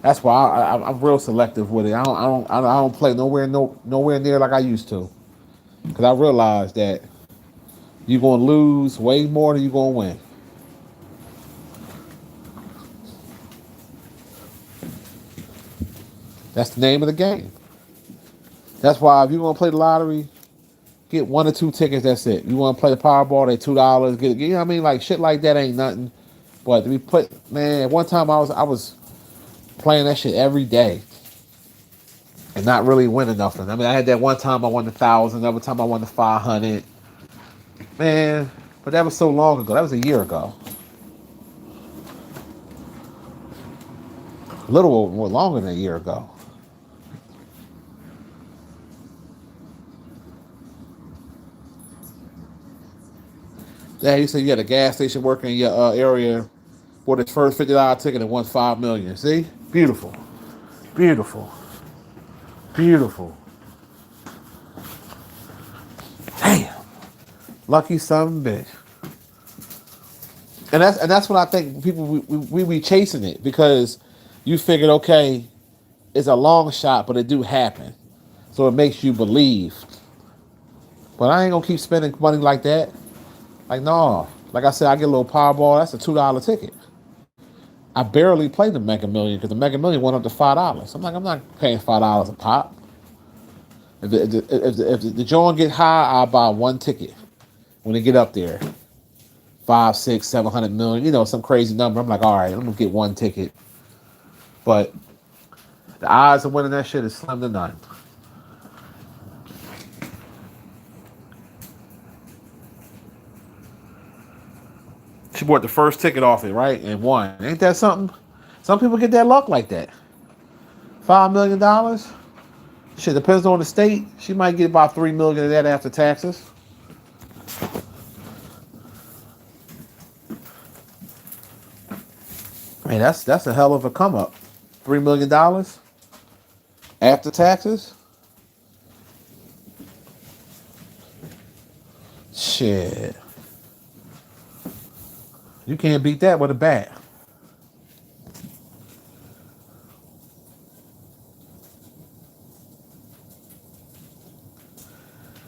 That's why I'm real selective with it. I don't play nowhere near like I used to, because I realized that you're gonna lose way more than you're gonna win. That's the name of the game. That's why if you want to play the lottery, get 1 or 2 tickets. That's it. You want to play the Powerball? They $2. You know what I mean? Like shit like that ain't nothing. But to be put, man, at one time I was playing that shit every day and not really winning nothing. I mean, I had that one time I won 1,000. Another time I won 500. Man, but that was so long ago. That was a year ago. A little more longer than a year ago. Now you said you had a gas station working in your area for this first $50 ticket and won 5 million. See, beautiful, beautiful, beautiful. Damn, lucky son of a bitch. And that's what I think people we be chasing it because you figured okay, it's a long shot, but it do happen, so it makes you believe. But I ain't gonna keep spending money like that. Like no, like I said, I get a little Powerball. That's a $2 ticket. I barely played the Mega Million because the Mega Million went up to $5. I'm not paying $5 a pop. If the joint get high, I'll buy one ticket when they get up there. 5, 6, 700 million, some crazy number. I'm like, all right, I'm gonna get one ticket. But the odds of winning that shit is slim to none. She bought the first ticket off it, right? And won. Ain't that something? Some people get that luck like that. $5 million. Shit, depends on the state. She might get about 3 million of that after taxes. Man, that's a hell of a come up. $3 million after taxes. Shit. You can't beat that with a bat.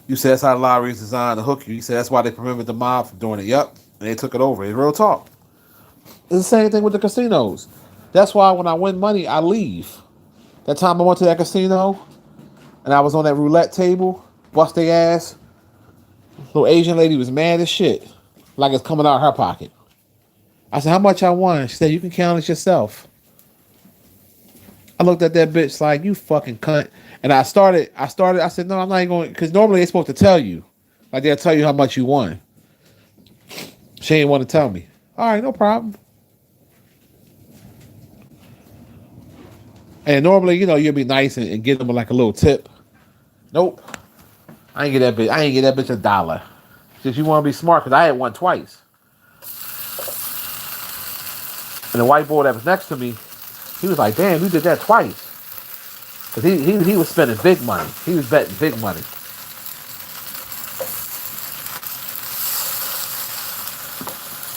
You said that's how the lottery is designed to hook you. You said that's why they prevented the mob from doing it. Yup. And they took it over. It's real talk. It's the same thing with the casinos. That's why when I win money, I leave. That time I went to that casino and I was on that roulette table, bust their ass. Little Asian lady was mad as shit. Like it's coming out of her pocket. I said, how much I won? She said, you can count it yourself. I looked at that bitch like, you fucking cunt. And I said, no, I'm not even going, because normally they're supposed to tell you. Like they'll tell you how much you won. She ain't want to tell me. All right, no problem. And normally, you'll be nice and give them like a little tip. Nope. I ain't get that bitch $1. Just you want to be smart, because I had won twice. And the white boy that was next to me, he was like, damn, you did that twice. Because he was spending big money. He was betting big money.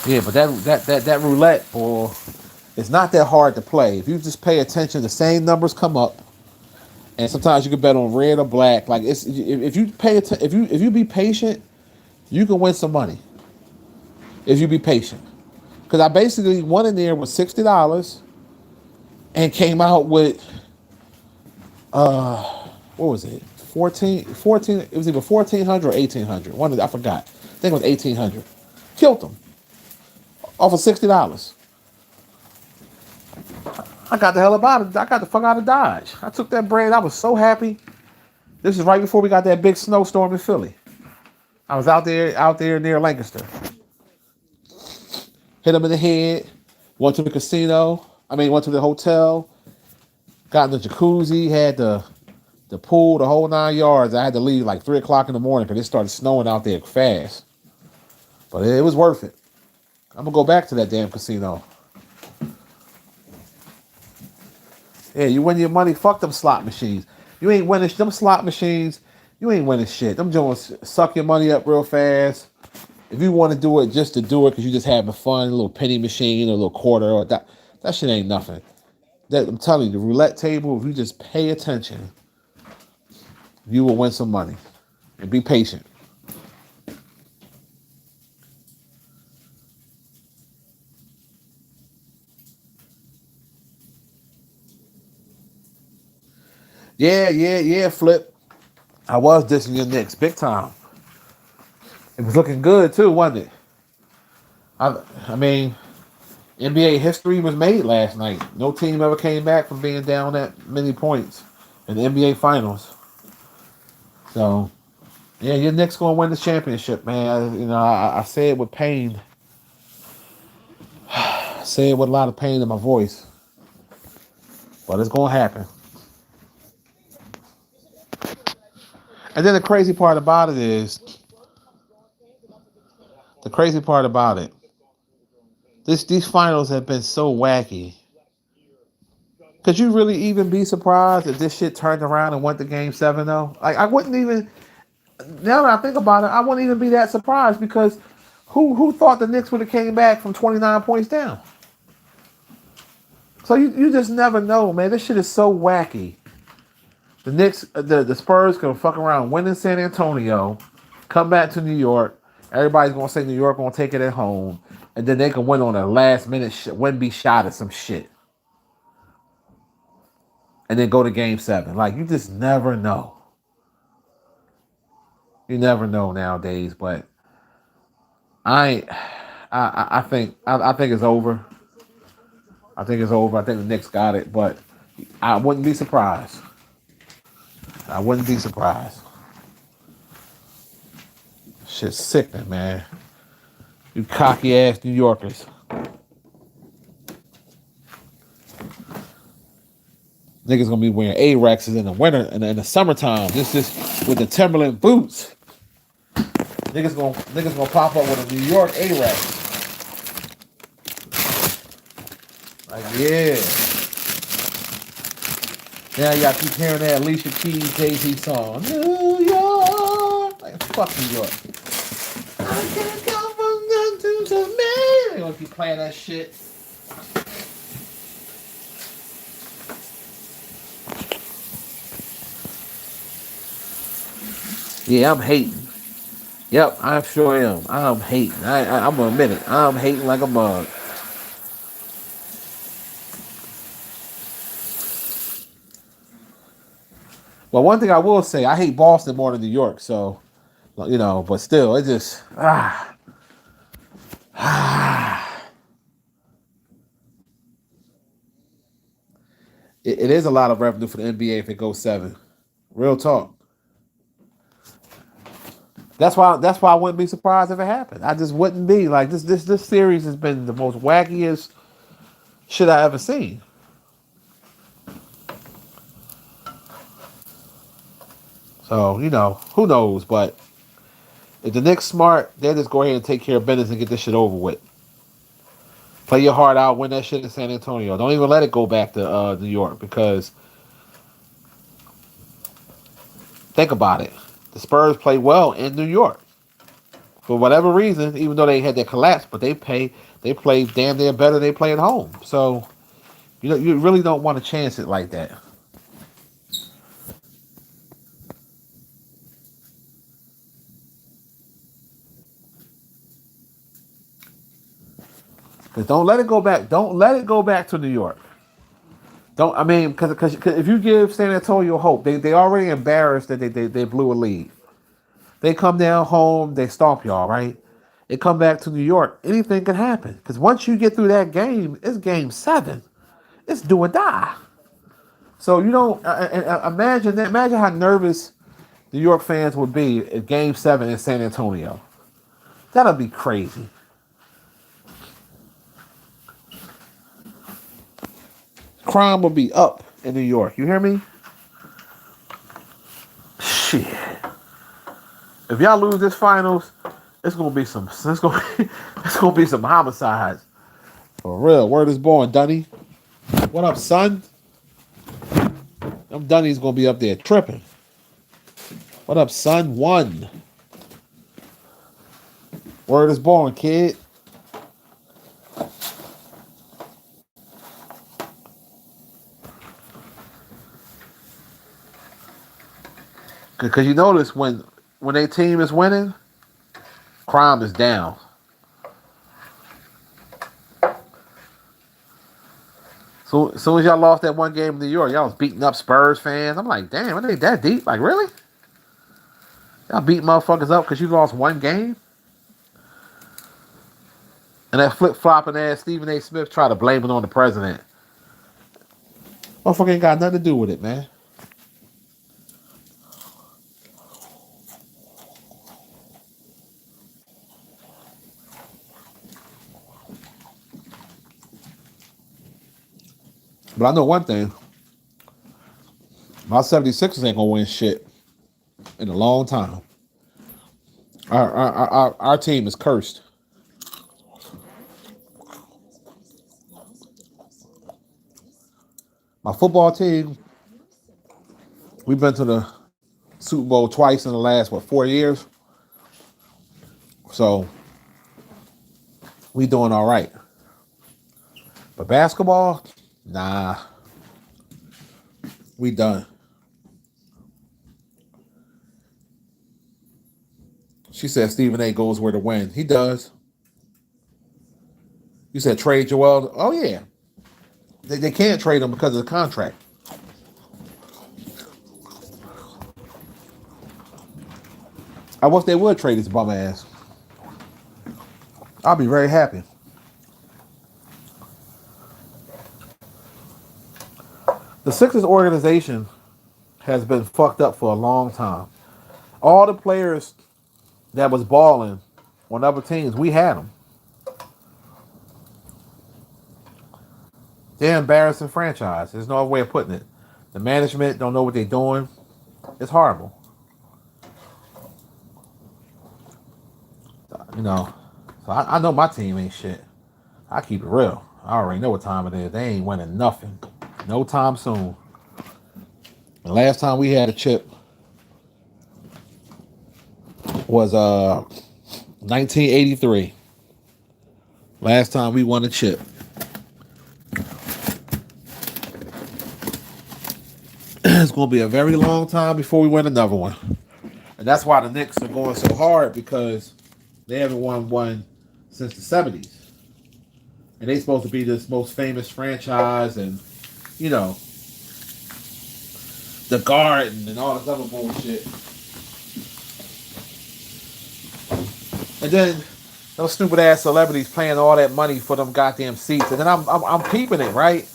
Yeah, but that roulette, boy, it's not that hard to play. If you just pay attention, the same numbers come up. And sometimes you can bet on red or black. Like if you pay attention, if you be patient, you can win some money. If you be patient. Because I basically won in there with $60 and came out with what was it? 14, it was either 1,400 or 1,800. I forgot. I think it was 1,800. Killed them. Off of $60. I got the hell about it. I got the fuck out of Dodge. I took that bread. I was so happy. This is right before we got that big snowstorm in Philly. I was out there near Lancaster. Hit him in the head. Went to the casino. Went to the hotel. Got in the jacuzzi. Had the pool, the whole 9 yards. I had to leave like 3 o'clock in the morning because it started snowing out there fast. But it was worth it. I'm going to go back to that damn casino. Yeah, you win your money. Fuck them slot machines. You ain't winning them slot machines. You ain't winning shit. Them joints suck your money up real fast. If you want to do it just to do it because you just having fun, a little penny machine or a little quarter, or that shit ain't nothing. I'm telling you, the roulette table, if you just pay attention, you will win some money. And be patient. Yeah, Flip. I was dissing your Knicks big time. It was looking good too, wasn't it? I mean, NBA history was made last night. No team ever came back from being down that many points in the NBA Finals. So, yeah, your Knicks gonna win the championship, man. I say it with pain. I say it with a lot of pain in my voice, but it's gonna happen. And then the crazy part about it is The crazy part about it, these finals have been so wacky. Could you really even be surprised if this shit turned around and went to Game 7 though? Like I wouldn't even. Now that I think about it, I wouldn't even be that surprised because who thought the Knicks would have came back from 29 points down? So you just never know, man. This shit is so wacky. The Knicks, the Spurs can fuck around, win in San Antonio, come back to New York. Everybody's gonna say New York gonna take it at home, and then they can win on a last minute Wemby shot or some shit, and then go to Game 7. Like you just never know. You never know nowadays, but I, I think it's over. I think it's over. I think the Knicks got it, but I wouldn't be surprised. I wouldn't be surprised. Shit's sickening, man. You cocky ass New Yorkers. Niggas gonna be wearing A-Rexes in the winter and in the summertime. This is with the Timberland boots. Niggas gonna pop up with a New York A-Rex. Like, yeah. Now y'all keep hearing that Alicia Keys, Jay-Z song. New York. Like, fuck New York. I can't come from nothing to me. They gonna keep playing that shit. Yeah, I'm hating. Yep, I sure am. I'm hating. I'm gonna admit it. I'm hating like a mug. Well, one thing I will say, I hate Boston more than New York. So, but still, it just it is a lot of revenue for the NBA if it goes 7. Real talk. That's why I wouldn't be surprised if it happened. I just wouldn't be like this series has been the most wackiest shit I ever seen. So, who knows, but if the Knicks smart, they'll just go ahead and take care of business and get this shit over with. Play your heart out, win that shit in San Antonio. Don't even let it go back to New York because think about it. The Spurs play well in New York. For whatever reason, even though they had their collapse, but they play damn near better than they play at home. So, you really don't want to chance it like that. Because don't let it go back. Don't let it go back to New York. Don't I mean because if you give San Antonio hope, they already embarrassed that they blew a lead. They come down home, they stomp y'all, right? They come back to New York, anything can happen. Because once you get through that game, it's Game 7. It's do or die. So you don't imagine that. Imagine how nervous New York fans would be at Game 7 in San Antonio. That'll be crazy. Crime will be up in New York. You hear me? Shit. If y'all lose this finals, it's gonna be some homicides. For real. Word is born, Dunny. What up, son? Them Dunny's gonna be up there tripping. What up, son? 1. Word is born, kid. Because you notice when their team is winning, crime is down. So as soon as y'all lost that one game in New York, y'all was beating up Spurs fans. I'm like, damn, are they that deep? Like, really? Y'all beat motherfuckers up because you lost one game? And that flip-flopping ass Stephen A. Smith tried to blame it on the president. Motherfucker ain't got nothing to do with it, man. But I know one thing. My 76ers ain't going to win shit in a long time. Our team is cursed. My football team, we've been to the Super Bowl twice in the last, 4 years? So we doing all right. But basketball, nah, we done. She said Stephen A goes where to win. He does. You said trade Joel. Oh, yeah. They can't trade him because of the contract. I wish they would trade his bum ass. I'll be very happy. The Sixers organization has been fucked up for a long time. All the players that was balling on other teams, we had them. They're embarrassing franchise. There's no other way of putting it. The management don't know what they're doing. It's horrible. You know, so I know my team ain't shit. I keep it real. I already know what time it is. They ain't winning nothing. No time soon. The last time we had a chip was 1983. Last time we won a chip. It's going to be a very long time before we win another one. And that's why the Knicks are going so hard, because they haven't won one since the 70s. And they supposed to be this most famous franchise, and, you know, the Garden and all this other bullshit. And then those stupid ass celebrities paying all that money for them goddamn seats. And then I'm peeping it, right?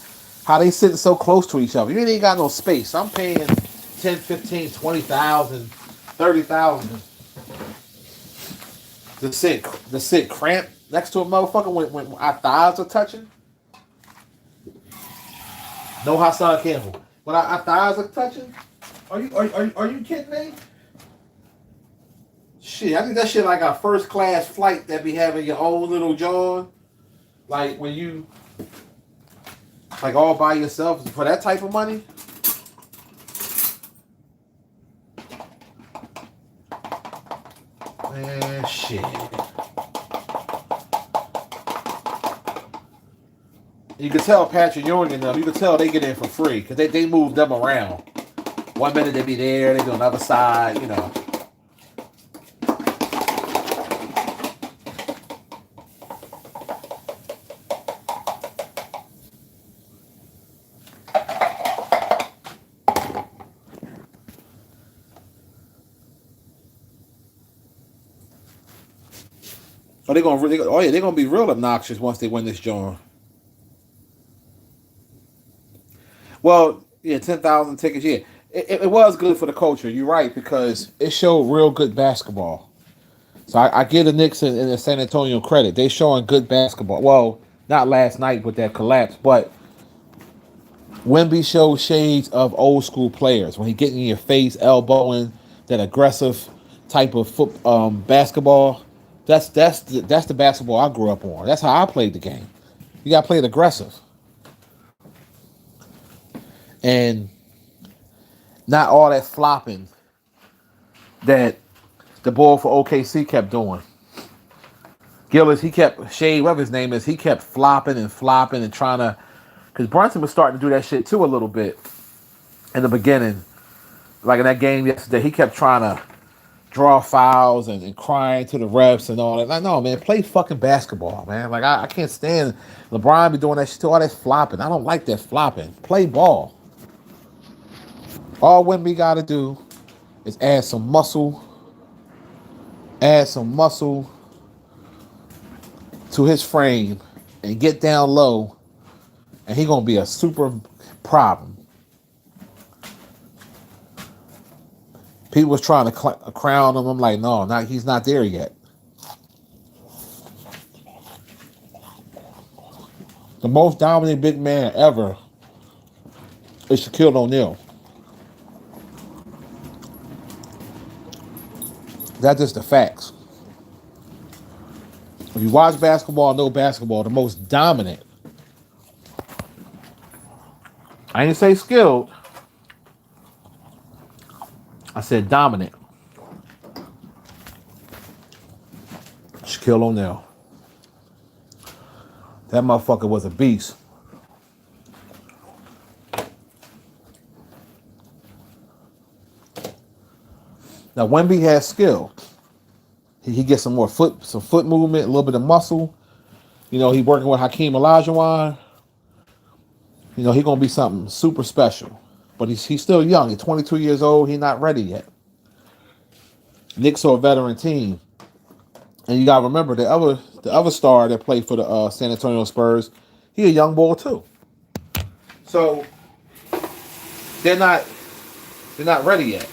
How they sitting so close to each other. You ain't got no space. I'm paying 10, 15, 20,000, 30,000 to sit cramped next to a motherfucker when our thighs are touching. No Hassan Campbell. When our thighs are touching? Are you kidding me? Shit, I think that shit like a first class flight that be having your own little John. Like when you like all by yourself for that type of money. Man, shit. You can tell Patrick Ewing and them, you can tell they get in for free because they move them around. 1 minute they be there, they do another side, you know. Oh, they're gonna be real obnoxious once they win this joint. Well, yeah, 10,000 tickets. Yeah, it was good for the culture. You're right, because it showed real good basketball. So I give the Knicks and the San Antonio credit. They showing good basketball. Well, not last night with that collapse, but Wemby showed shades of old school players when he getting in your face, elbowing, that aggressive type of basketball. That's the basketball I grew up on. That's how I played the game. You got to play it aggressive, and not all that flopping that the ball for OKC kept doing. Gillis, he kept, Shea, whatever his name is, he kept flopping and trying to, because Brunson was starting to do that shit too a little bit in the beginning. Like in that game yesterday, he kept trying to draw fouls and crying to the refs and all that. Like, no, man, play fucking basketball, man. Like, I can't stand LeBron be doing that shit too, all that flopping. I don't like that flopping. Play ball. All Wemby got to do is add some muscle to his frame and get down low, and he gonna be a super problem. People was trying to crown him. I'm like, no, he's not there yet. The most dominant big man ever is Shaquille O'Neal. That's just the facts. If you watch basketball, know basketball, the most dominant I didn't say skilled. I said dominant. Shaquille O'Neal. That motherfucker was a beast. Now Wemby has skill. He gets some foot movement, a little bit of muscle. You know, he working with Hakeem Olajuwon. You know, he gonna be something super special. But he's still young. He's 22 years old. He's not ready yet. Knicks are a veteran team, and you gotta remember the other star that played for the San Antonio Spurs. He a young boy too. So they're not ready yet.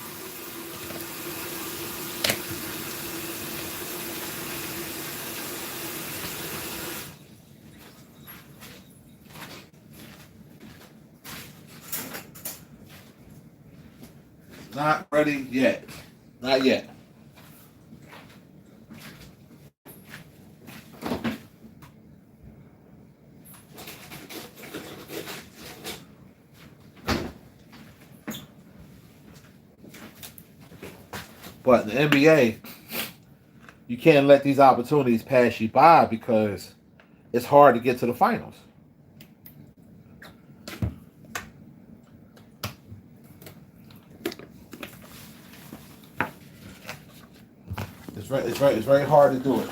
Not ready yet. Not yet. But in the NBA, you can't let these opportunities pass you by because it's hard to get to the finals. It's very hard to do it.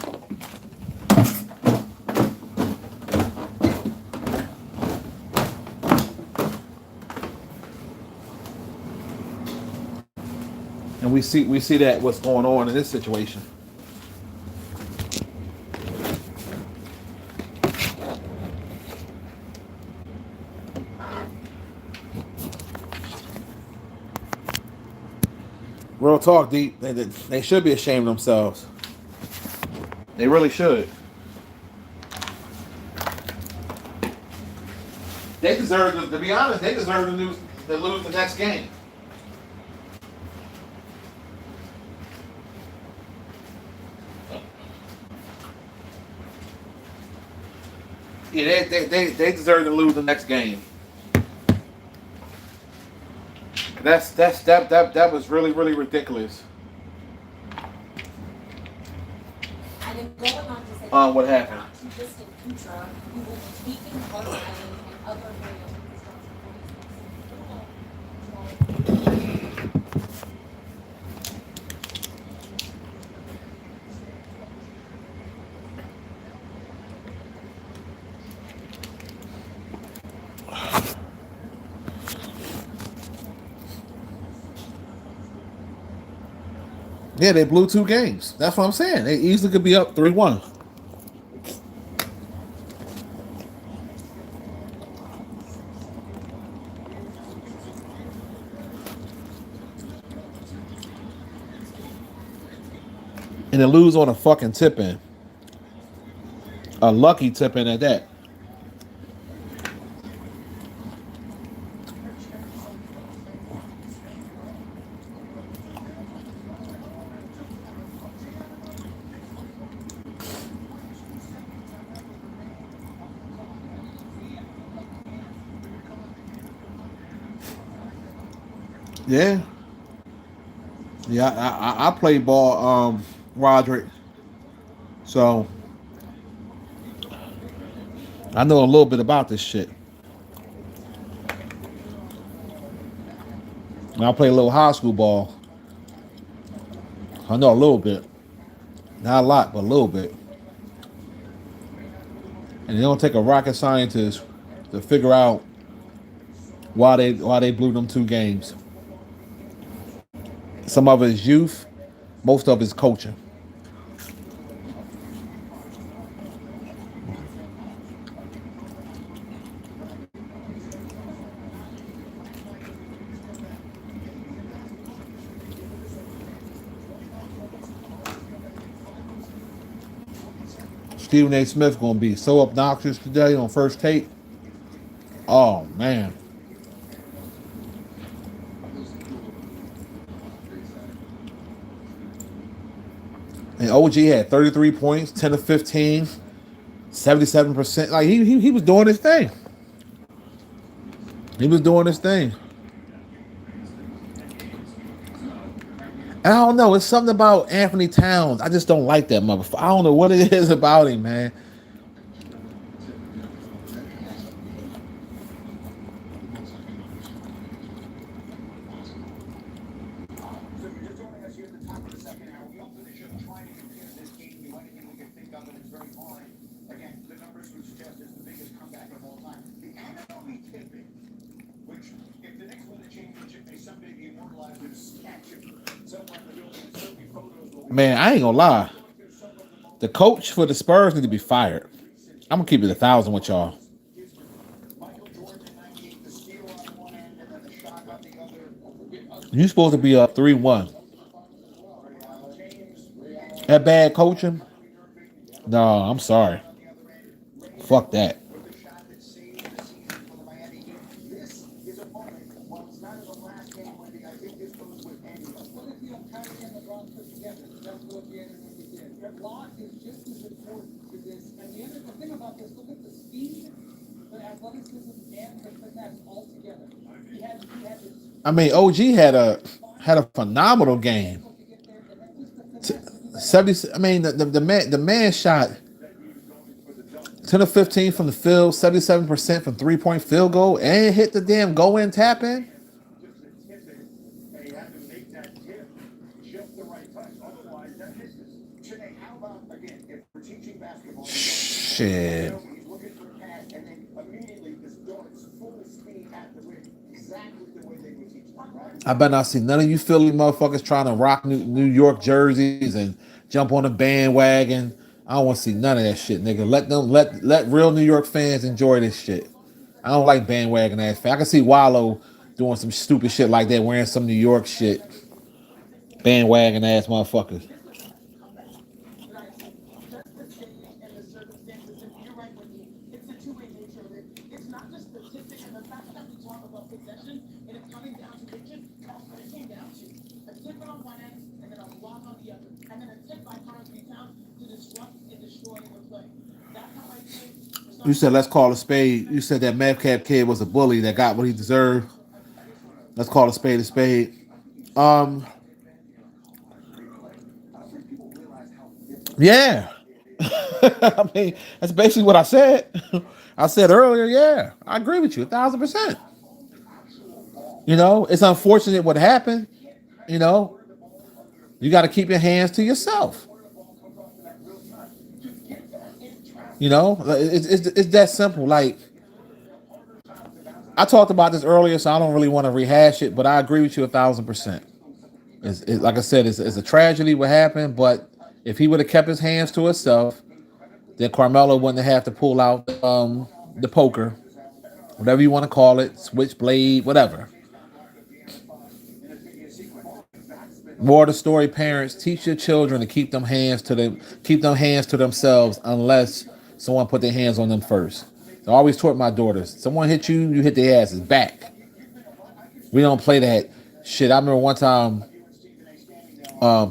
And we see that what's going on in this situation. Real talk, deep. They should be ashamed of themselves. They really should. They deserve to be honest. They deserve to lose the next game. Yeah, they deserve to lose the next game. That was really ridiculous. What happened? Yeah, they blew 2 games. That's what I'm saying. They easily could be up 3-1. And they lose on a fucking tip in. A lucky tip in at that. Yeah. Yeah, I play ball, Roderick. So I know a little bit about this shit. I play a little high school ball. I know a little bit. Not a lot, but a little bit. And it don't take a rocket scientist to figure out why they blew them 2 games. Some of it is youth, most of it is coaching. Stephen A. Smith gonna be so obnoxious today on First Take. Oh man. And OG had 33 points, 10 to 15, 77%. Like he was doing his thing. He was doing his thing. And I don't know. It's something about Anthony Towns. I just don't like that motherfucker. I don't know what it is about him, man. Man, I ain't gonna lie. The coach for the Spurs need to be fired. I'm gonna keep it 1,000 with y'all. You supposed to be up 3-1. That bad coaching? No, I'm sorry. Fuck that. I mean, OG had a phenomenal game. 70. I mean, the man shot 10 of 15 from the field, 77% from 3-point field goal, and hit the damn go in tap in. Shit. I bet not see none of you Philly motherfuckers trying to rock New York jerseys and jump on the bandwagon. I don't want to see none of that shit, nigga. Let real New York fans enjoy this shit. I don't like bandwagon ass fans. I can see Wallow doing some stupid shit like that, wearing some New York shit. Bandwagon ass motherfuckers. You said let's call a spade. You said that Madcap kid was a bully that got what he deserved. Let's call a spade a spade. Um, yeah. I mean, that's basically what I said. I said earlier, yeah, I agree with you 1,000%. It's unfortunate what happened. You know, you got to keep your hands to yourself. It's that simple. Like I talked about this earlier, so I don't really want to rehash it, but I agree with you 1,000%. Like I said, it's a tragedy what happened, but if he would have kept his hands to himself, then Carmelo wouldn't have to pull out the poker, whatever you want to call it, switchblade, whatever. More the story, parents teach your children to keep them hands to themselves unless someone put their hands on them first. I always taught my daughters, someone hit you, you hit their asses back. We don't play that shit. I remember one time,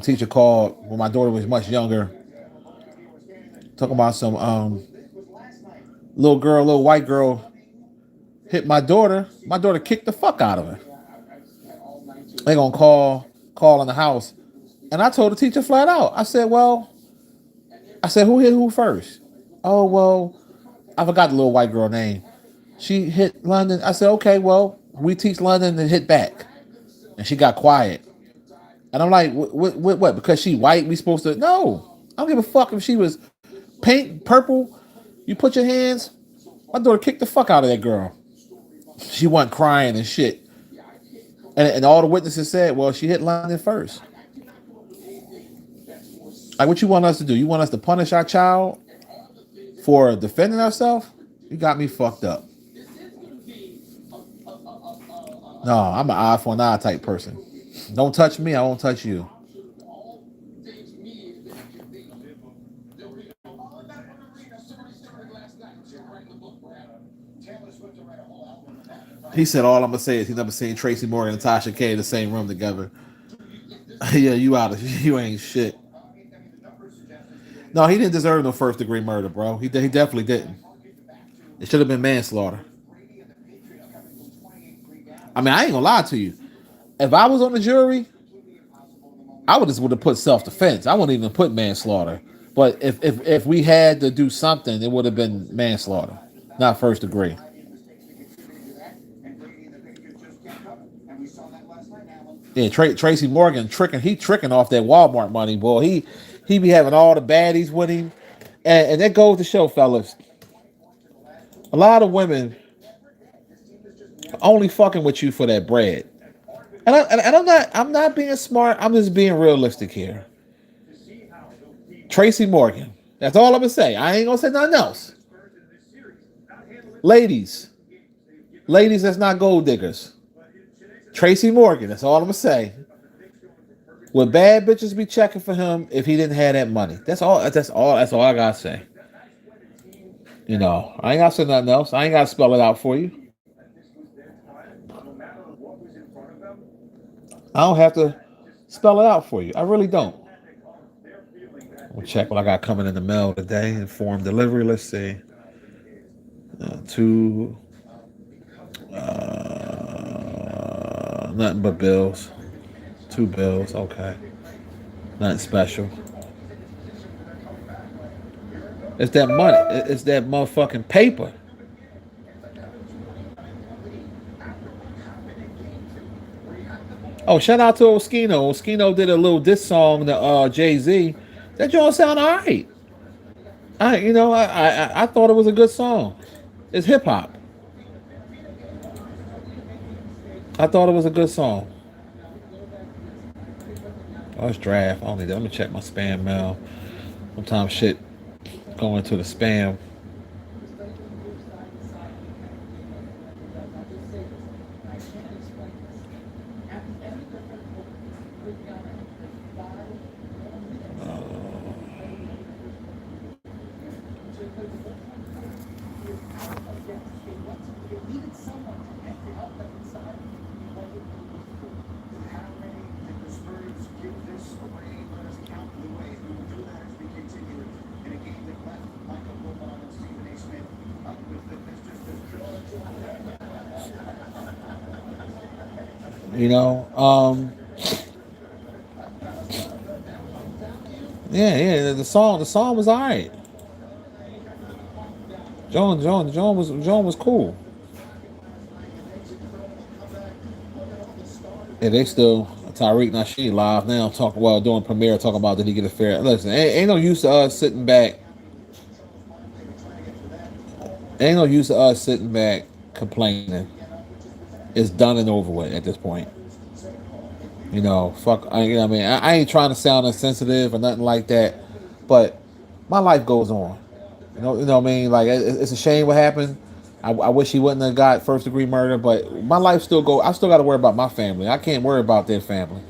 teacher called when my daughter was much younger, talking about some little white girl hit my daughter. My daughter kicked the fuck out of her. They gonna call in the house, and I told the teacher flat out. I said, who hit who first? Oh well, I forgot the little white girl name. She hit London. I said, okay, well, we teach London to hit back, and she got quiet. And I'm like, what? Because she white, we supposed to? No, I don't give a fuck if she was pink, purple. You put your hands. My daughter kicked the fuck out of that girl. She wasn't crying and shit. And all the witnesses said, well, she hit London first. Like, what you want us to do? You want us to punish our child for defending ourselves? You got me fucked up. No, I'm an eye for an eye type person. Don't touch me, I won't touch you. He said all I'm gonna say is he never seen Tracy Morgan and Tasha K in the same room together. Yeah, you out of you ain't shit. No, he didn't deserve no first degree murder, bro. He definitely didn't. It should have been manslaughter. I mean, I ain't gonna lie to you. If I was on the jury, I would have put self defense. I wouldn't even put manslaughter. But if we had to do something, it would have been manslaughter, not first degree. Yeah, Tracy Morgan tricking off that Walmart money, boy. He be having all the baddies with him, and that goes to show, fellas, a lot of women only fucking with you for that bread. And I'm not being smart. I'm just being realistic here. Tracy Morgan. That's all I'm gonna say. I ain't gonna say nothing else. Ladies, ladies, that's not gold diggers. Tracy Morgan. That's all I'm gonna say. Would bad bitches be checking for him if he didn't have that money? That's all. That's all I gotta say. I ain't gotta say nothing else. I ain't gotta spell it out for you. I don't have to spell it out for you. I really don't. We'll check what I got coming in the mail today. Informed delivery. Let's see. Two. Nothing but bills. Two bills. Okay. Nothing special. It's that money. It's that motherfucking paper. Oh, shout out to Oskino. Oskino did a little diss song to Jay-Z. That joint sound alright. I thought it was a good song. It's hip hop. I thought it was a good song. Oh, it's draft. I don't need that. Let me check my spam mail. Sometimes shit going to the spam. You know, yeah. The song was alright. Joan was cool. And they still Tariq Nasheed live now talking while doing premiere talking about did he get a fair listen, ain't no use to us sitting back. Ain't no use to us sitting back complaining. It's done and over with at this point. Fuck. I ain't trying to sound insensitive or nothing like that, but my life goes on. What I mean. Like it's a shame what happened. I wish he wouldn't have got first degree murder, but my life still go. I still got to worry about my family. I can't worry about their family,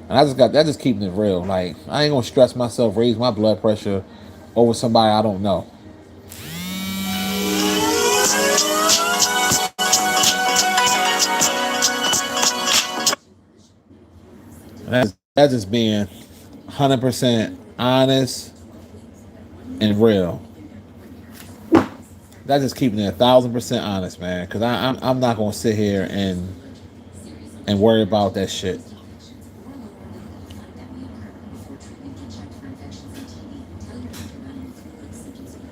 and just keeping it real. Like I ain't gonna stress myself, raise my blood pressure over somebody I don't know. And that's just being 100% honest and real. That's just keeping it 1,000% honest, man. Because I'm not gonna sit here and worry about that shit.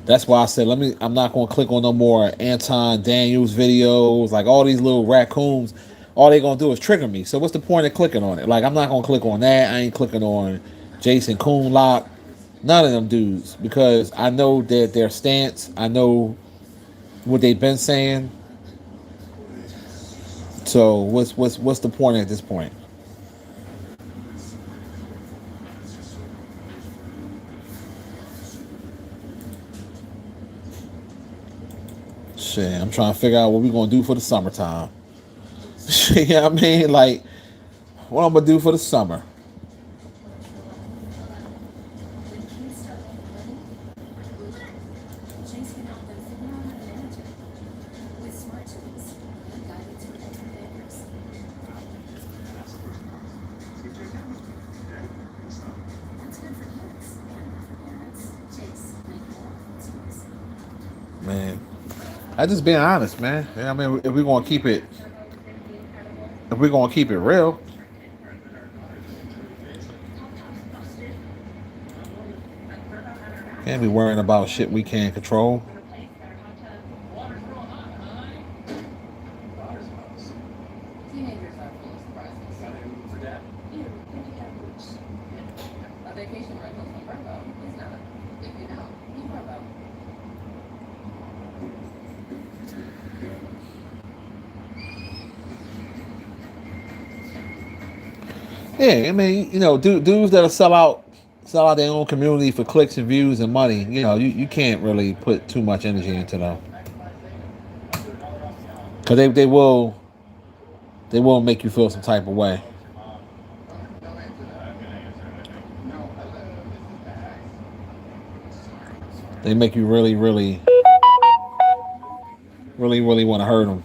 That's why I said I'm not gonna click on no more Anton Daniels videos, like all these little raccoons. All they gonna do is trigger me. So what's the point of clicking on it? Like I'm not gonna click on that. I ain't clicking on Jason Coonlock, none of them dudes, because I know that their stance. I know what they've been saying. So what's the point at this point? Shit, I'm trying to figure out what we're gonna do for the summertime. You know what I mean? Like, what I'm gonna do for the summer. Man, I just being honest, man. I mean, if we're gonna keep it If we're gonna keep it real, can't be worrying about shit we can't control. Yeah, I mean, dudes that'll sell out their own community for clicks and views and money. You can't really put too much energy into them because they will make you feel some type of way. They make you really, really, really, really want to hurt them.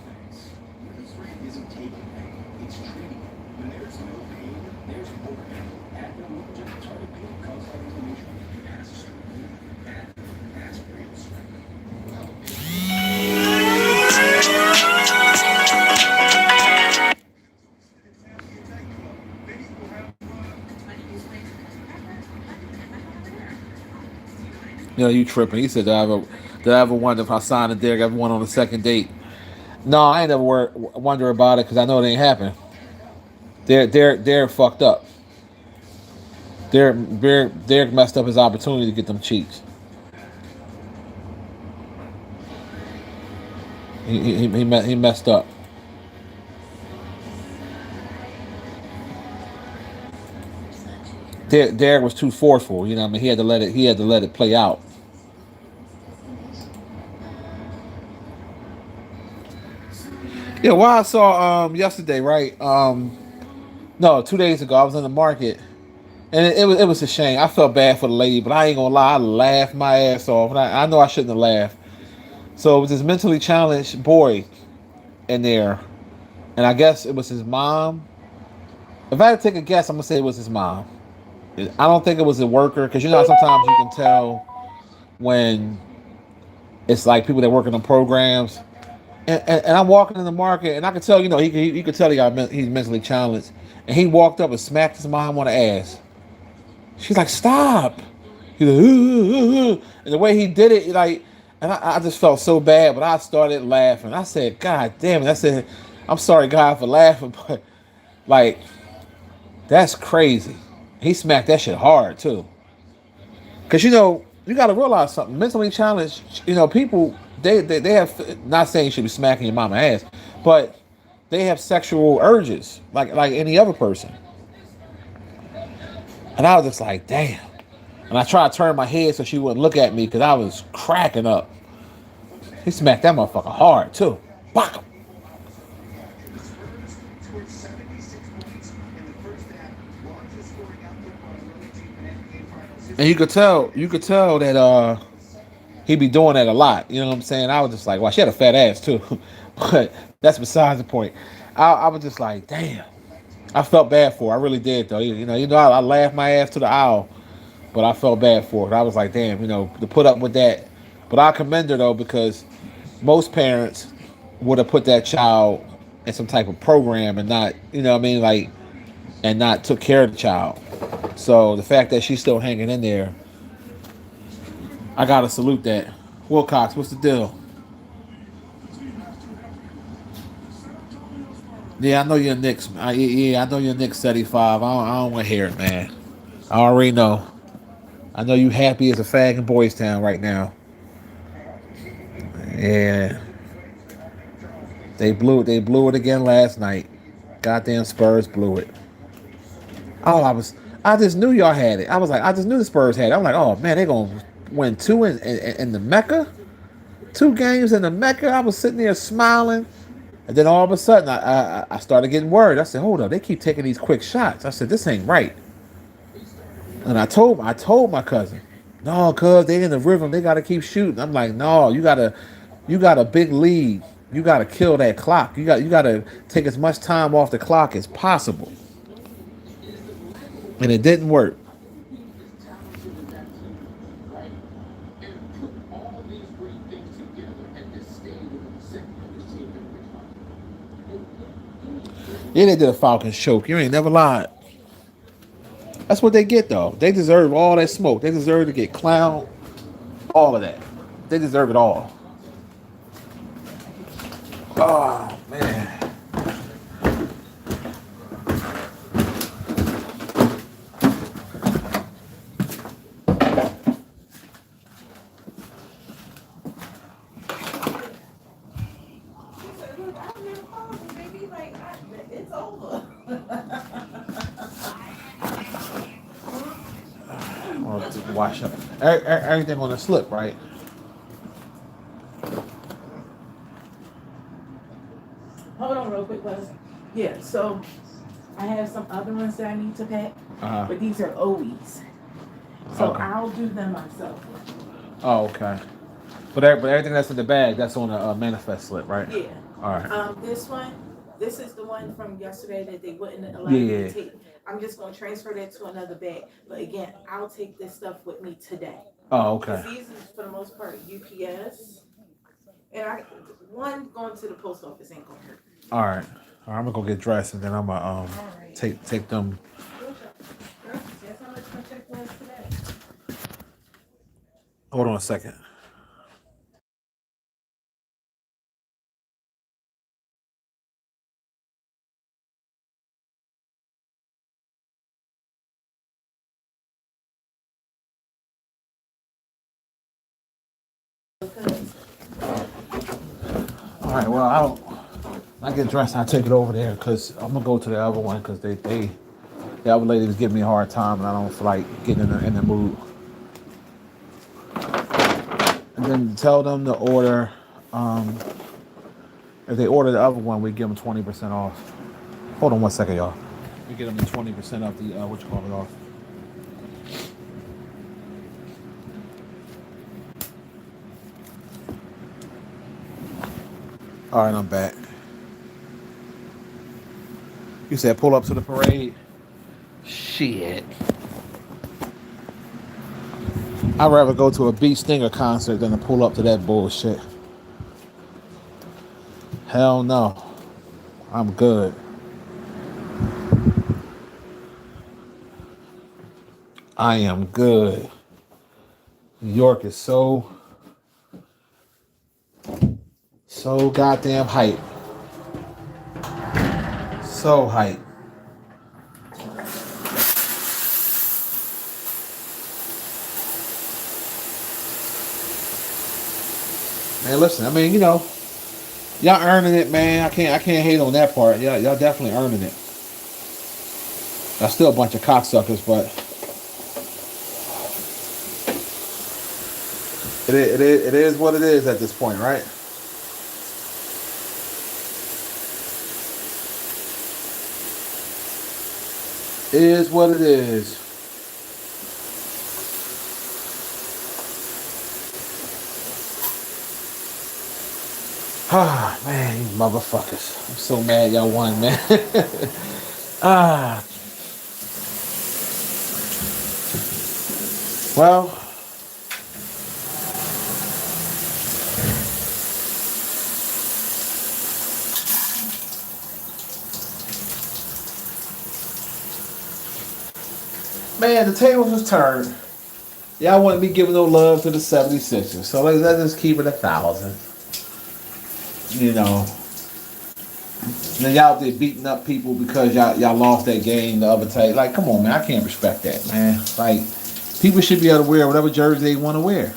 You tripping? He said, "Did I ever wonder if I signed a Derek ever went on a second date?" No, I ain't never wonder about it because I know it ain't happen. Derek fucked up. Derek messed up his opportunity to get them cheeks. He messed up. Derek was too forceful. You know what I mean? He had to let it play out. Yeah, what I saw yesterday, right? No, 2 days ago, I was in the market, and it was a shame. I felt bad for the lady, but I ain't gonna lie, I laughed my ass off, and I know I shouldn't have laughed. So it was this mentally challenged boy in there, and I guess it was his mom. If I had to take a guess, I'm gonna say it was his mom. I don't think it was a worker because sometimes you can tell when it's like people that work in the programs. And I'm walking in the market, and I could tell, he could tell he's mentally challenged. And he walked up and smacked his mom on the ass. She's like, "Stop!" He's like, and the way he did it, like, and I just felt so bad, but I started laughing. I said, "God damn it!" I said, "I'm sorry, God, for laughing, but like, that's crazy." He smacked that shit hard too, because you got to realize something. Mentally challenged, people they have, not saying you should be smacking your mama ass, but they have sexual urges like any other person. And I was just like, damn. And I tried to turn my head so she wouldn't look at me because I was cracking up. He smacked that motherfucker hard too. Bam! And you could tell that he be doing that a lot. You know what I'm saying? I was just like, wow, she had a fat ass too. But that's besides the point. I was just like, damn. I felt bad for her. I really did though. I laughed my ass to the aisle, but I felt bad for her. I was like, damn, to put up with that. But I commend her though because most parents would have put that child in some type of program and not, what I mean, like, and not took care of the child. So the fact that she's still hanging in there, I gotta salute that. Wilcox, what's the deal? Yeah, I know you're Knicks. Yeah, I know you're Knicks 75. I don't want to hear it, man. I already know. I know you happy as a fag in Boys Town right now. Yeah, they blew it again last night. Goddamn Spurs blew it. Oh, I just knew y'all had it. I just knew the Spurs had it. I'm like, oh man, they gonna win two in the Mecca, 2 games in the Mecca. I was sitting there smiling, and then all of a sudden I started getting worried. I said, hold up, they keep taking these quick shots. I said, this ain't right. And I told my cousin, no, cuz they in the rhythm, they gotta keep shooting. I'm like, no, you got a big lead. You gotta kill that clock. You gotta take as much time off the clock as possible. And it didn't work. Yeah, they did a Falcons choke. You ain't never lied. That's what they get though. They deserve all that smoke. They deserve to get clowned. All of that. They deserve it all. Oh man. It's over. Or to wash up. Everything on the slip, right? Hold on real quick, Buzz. Yeah, so I have some other ones that I need to pack, Uh-huh. but these are OEs. So Okay. I'll do them myself. Oh, okay. But everything that's in the bag, that's on a manifest slip, right? Yeah. All right. This is the one from yesterday that they wouldn't allow me Yeah. to take. I'm just gonna transfer that to another bag. But again, I'll take this stuff with me today. Oh, Because okay. these is for the most part UPS. And one going to the post office ain't gonna hurt. All right. All right. I'm gonna go get dressed and then I'm gonna All right. take them. That's how much my check was today. Hold on a second. All right. Well, I get dressed. I take it over there because I'm gonna go to the other one because the other lady was giving me a hard time and I don't feel like getting in the mood. And then tell them to order. Um, if they order the other one, we give them 20% off. Hold on one second, y'all. We get them 20% off the what you call it off. All right, I'm back. You said pull up to the parade. Shit. I'd rather go to a Beat Stinger concert than to pull up to that bullshit. Hell no. I'm good. I am good. New York is so goddamn hype. So hype. Man, listen, I mean, y'all earning it, man. I can't hate on that part. Y'all definitely earning it. Y'all still a bunch of cocksuckers, but it is what it is at this point, right? It is what it is. Ah, man, you motherfuckers. I'm so mad y'all won, man. Ah, well, man, the tables was turned. Y'all wouldn't be giving no love to the 76ers. So let's just keep it 1,000. You know. And then y'all there beating up people because y'all lost that game the other day. Like, come on, man. I can't respect that, man. Like, people should be able to wear whatever jersey they want to wear.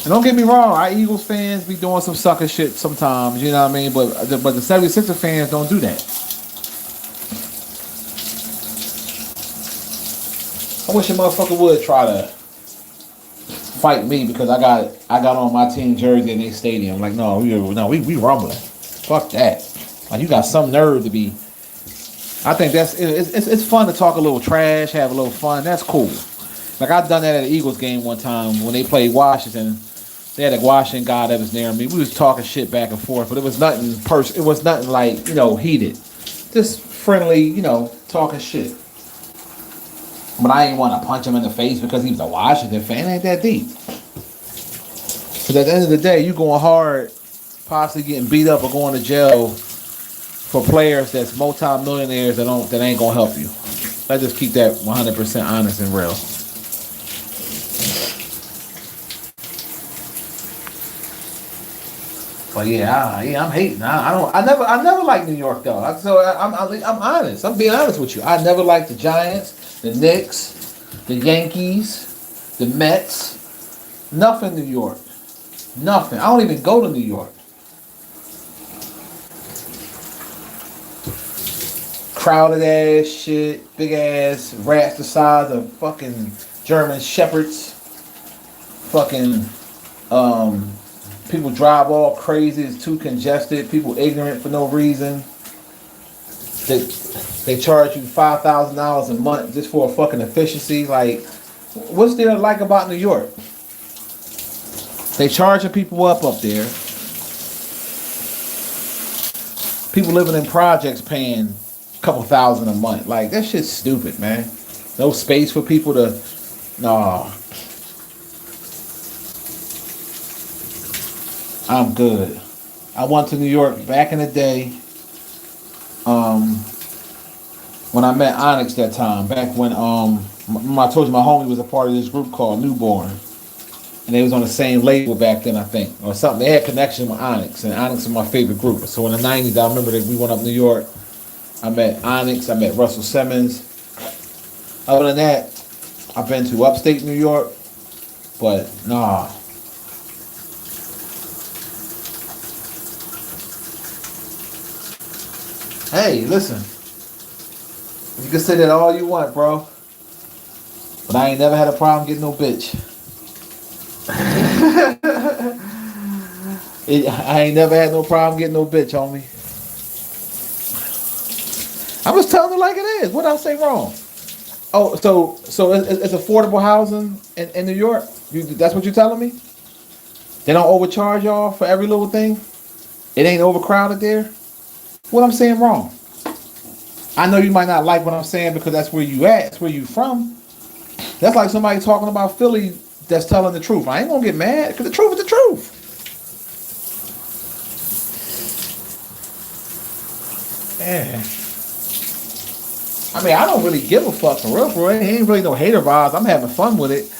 And don't get me wrong, our Eagles fans be doing some sucker shit sometimes, you know what I mean? But the 76er fans don't do that. I wish a motherfucker would try to fight me because I got on my team jersey in their stadium. Like, no, we rumbling. Fuck that. Like, you got some nerve to be. I think it's fun to talk a little trash, have a little fun. That's cool. Like, I done that at an Eagles game one time when they played Washington. They had a Washington guy that was near me. We was talking shit back and forth, but it was nothing It was nothing like heated. Just friendly, talking shit. But I ain't want to punch him in the face because he was a Washington fan. It ain't that deep. Because at the end of the day, you going hard, possibly getting beat up or going to jail for players that's multi-millionaires that ain't gonna help you. Let's just keep that 100% honest and real. But yeah, I'm hating. I never liked New York though. I'm honest. I'm being honest with you. I never liked the Giants, the Knicks, the Yankees, the Mets. Nothing New York. Nothing. I don't even go to New York. Crowded ass shit, big ass rats the size of fucking German shepherds. Fucking people drive all crazy, it's too congested, people ignorant for no reason. They charge you $5,000 a month just for a fucking efficiency. Like, what's there like about New York? They charging people up there. People living in projects paying a couple thousand a month. Like, that shit's stupid, man. No space for people to. Nah. I'm good. I went to New York back in the day. When I met Onyx that time, back when I told you my homie was a part of this group called Newborn, and they was on the same label back then, I think, or something. They had connection with Onyx, and Onyx was my favorite group. So in the '90s, I remember that we went up New York. I met Onyx. I met Russell Simmons. Other than that, I've been to upstate New York, but nah. Hey, listen. You can say that all you want, bro. But I ain't never had a problem getting no bitch. I ain't never had no problem getting no bitch, homie. I'm just telling it like it is. What did I say wrong? Oh, so it's affordable housing in New York? That's what you're telling me? They don't overcharge y'all for every little thing? It ain't overcrowded there? What I'm saying wrong? I know you might not like what I'm saying because that's where you at, that's where you from. That's like somebody talking about Philly that's telling the truth. I ain't gonna get mad because the truth is the truth. Yeah. I mean, I don't really give a fuck for real, bro. It ain't really no hater vibes. I'm having fun with it,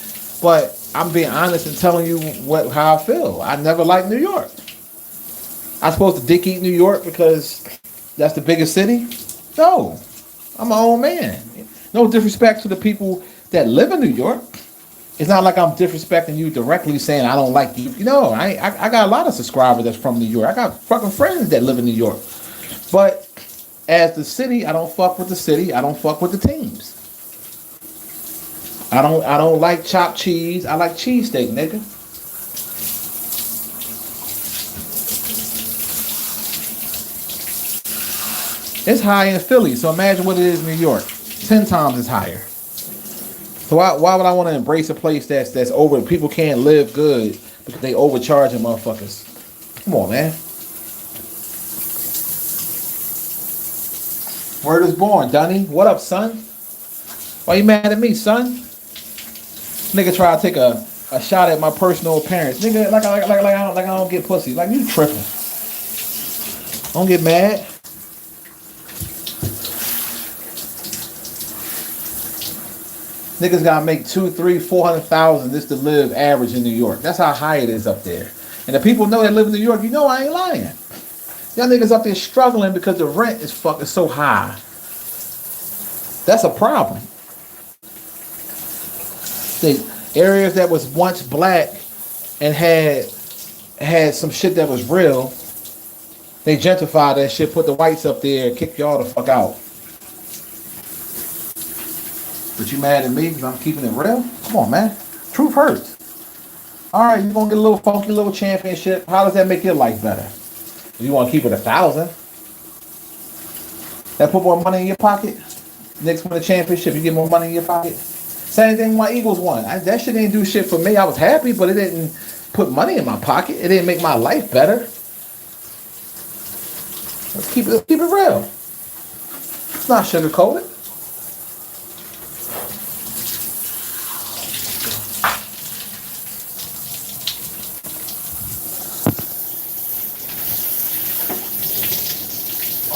but I'm being honest and telling you how I feel. I never liked New York. I'm supposed to dick eat New York because that's the biggest city? No, I'm my own man. No disrespect to the people that live in New York. It's not like I'm disrespecting you directly saying I don't like you. You know, I got a lot of subscribers that's from New York. I got fucking friends that live in New York. But as the city, I don't fuck with the city. I don't fuck with the teams. I don't like chopped cheese. I like cheesesteak, nigga. It's high in Philly, so imagine what it is in New York. 10 times as higher. So why would I want to embrace a place that's over? People can't live good because they overcharging motherfuckers. Come on, man. Word is born, Dunny. What up, son? Why you mad at me, son? Nigga try to take a shot at my personal appearance. Nigga, like I don't get pussy. Like, you tripping. Don't get mad. Niggas gotta make 2, 3, 400,000 just to live average in New York. That's how high it is up there. And the people know that live in New York, you know I ain't lying. Y'all niggas up there struggling because the rent is fucking so high. That's a problem. The areas that was once black and had some shit that was real, they gentrified that shit, put the whites up there, and kicked y'all the fuck out. But you mad at me because I'm keeping it real? Come on, man. Truth hurts. All right, you're going to get a little funky little championship. How does that make your life better? If you want to keep it 1,000, that put more money in your pocket. Next win the championship, you get more money in your pocket. Same thing my Eagles won. That shit didn't do shit for me. I was happy, but it didn't put money in my pocket. It didn't make my life better. Let's keep it real. It's not sugar-coated.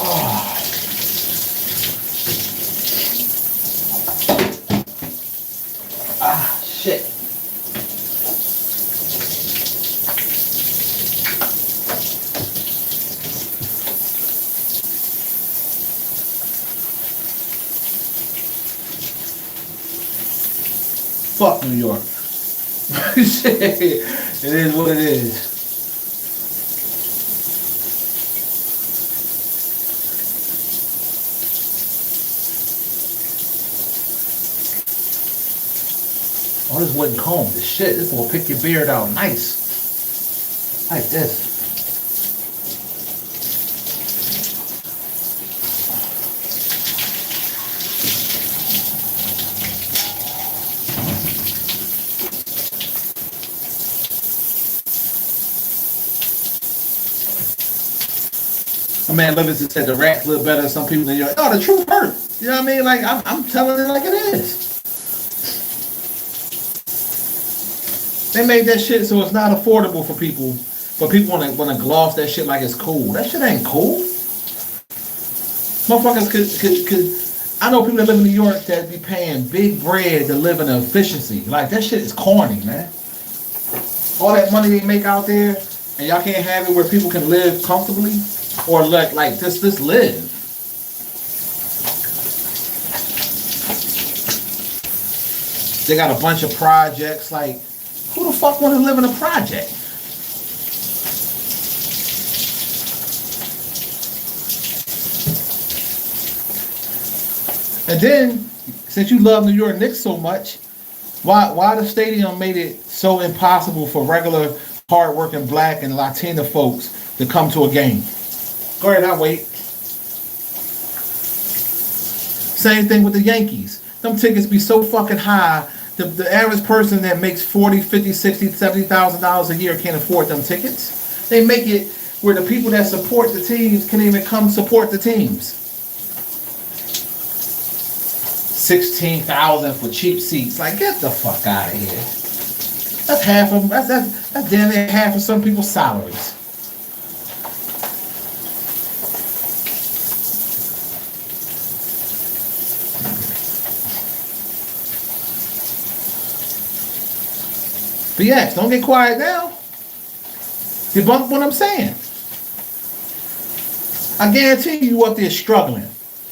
Oh. fuck New York. Shit, it is what it is. Oh, this wooden comb. This shit. This will pick your beard out nice. Like this. My man Livingston said the rats live better than some people in New York. No, the truth hurt. You know what I mean? Like, I'm telling it like it is. They made that shit so it's not affordable for people. But people wanna gloss that shit like it's cool. That shit ain't cool. Motherfuckers could I know people that live in New York that be paying big bread to live in efficiency. Like, that shit is corny, man. All that money they make out there, and y'all can't have it where people can live comfortably or like just live. They got a bunch of projects. Like, who the fuck want to live in a project? And then, since you love New York Knicks so much, why the stadium made it so impossible for regular, hardworking black and Latina folks to come to a game? Go ahead, I'll wait. Same thing with the Yankees. Them tickets be so fucking high. The average person that makes $40, $50, $60, $70,000 a year can't afford them tickets. They make it where the people that support the teams can't even come support the teams. 16,000 for cheap seats. Like, get the fuck out of here. That's half of that's damn near half of some people's salaries. But yes, don't get quiet now. Debunk what I'm saying. I guarantee you up there struggling.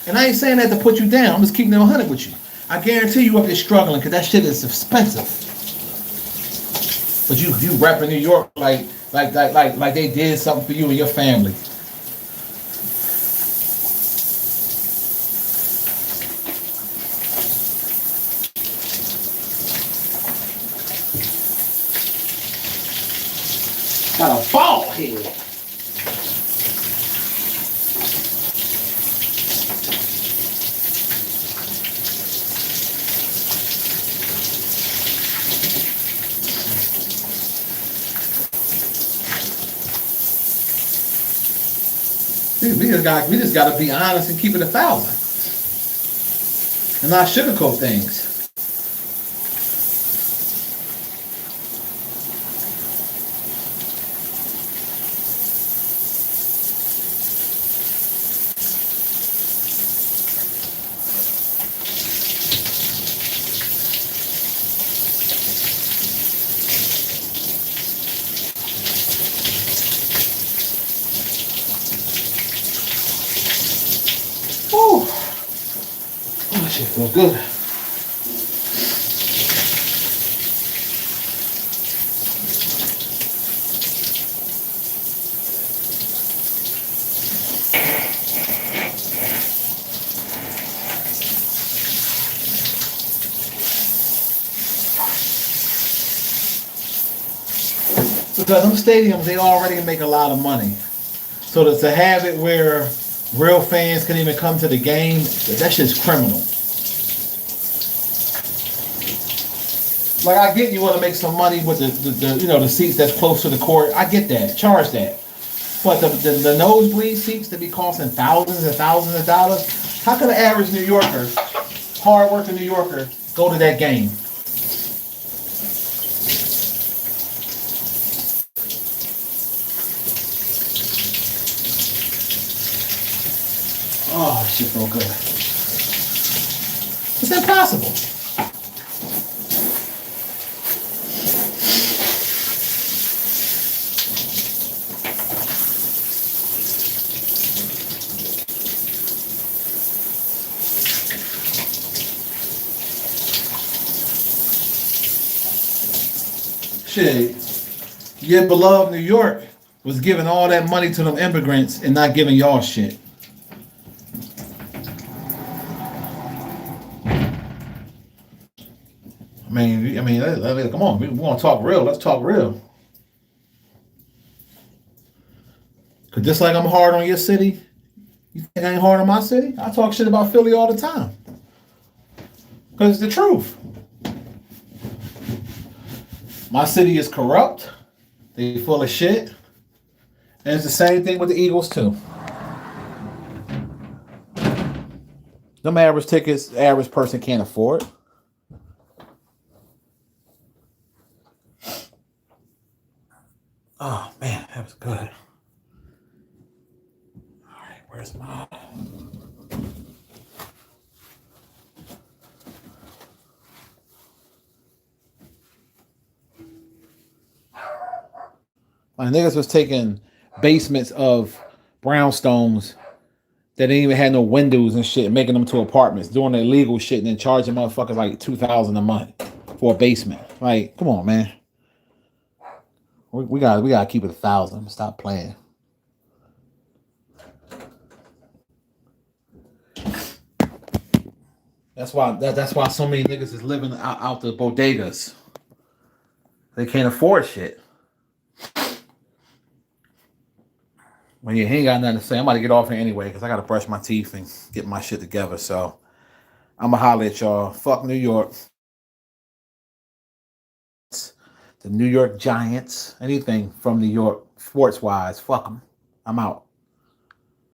And I ain't saying that to put you down. I'm just keeping it 100 with you. I guarantee you up there struggling because that shit is expensive. But you repping New York like they did something for you and your family. Got a ball head. We just gotta be honest and keep it 1,000. And not sugarcoat things. Whew. Oh, that shit feels good. Because them stadiums, they already make a lot of money. So to have it where real fans can even come to the game, that shit's criminal. Like, I get you want to make some money with the seats that's close to the court. I get that. Charge that. But the nosebleed seats that be costing thousands and thousands of dollars, how can an average New Yorker, hard-working New Yorker, go to that game? Oh, shit feel good. It's impossible. Shit, your beloved New York was giving all that money to them immigrants and not giving y'all shit. Come on, we want to talk real. Let's talk real. Cause just like I'm hard on your city, you think I ain't hard on my city? I talk shit about Philly all the time. Cause it's the truth. My city is corrupt. They full of shit. And it's the same thing with the Eagles too. Them average tickets, the average person can't afford. Oh man, that was good. All right, where's my... My niggas was taking basements of brownstones that didn't even have no windows and shit, making them to apartments, doing illegal shit, and then charging motherfuckers like $2,000 a month for a basement. Like, come on, man. We gotta keep it 1,000. Stop playing. That's why so many niggas is living out the bodegas. They can't afford shit. Well, yeah, he ain't got nothing to say. I'm about to get off here anyway because I got to brush my teeth and get my shit together. So I'm going to holler at y'all. Fuck New York. The New York Giants. Anything from New York sports-wise. Fuck them. I'm out.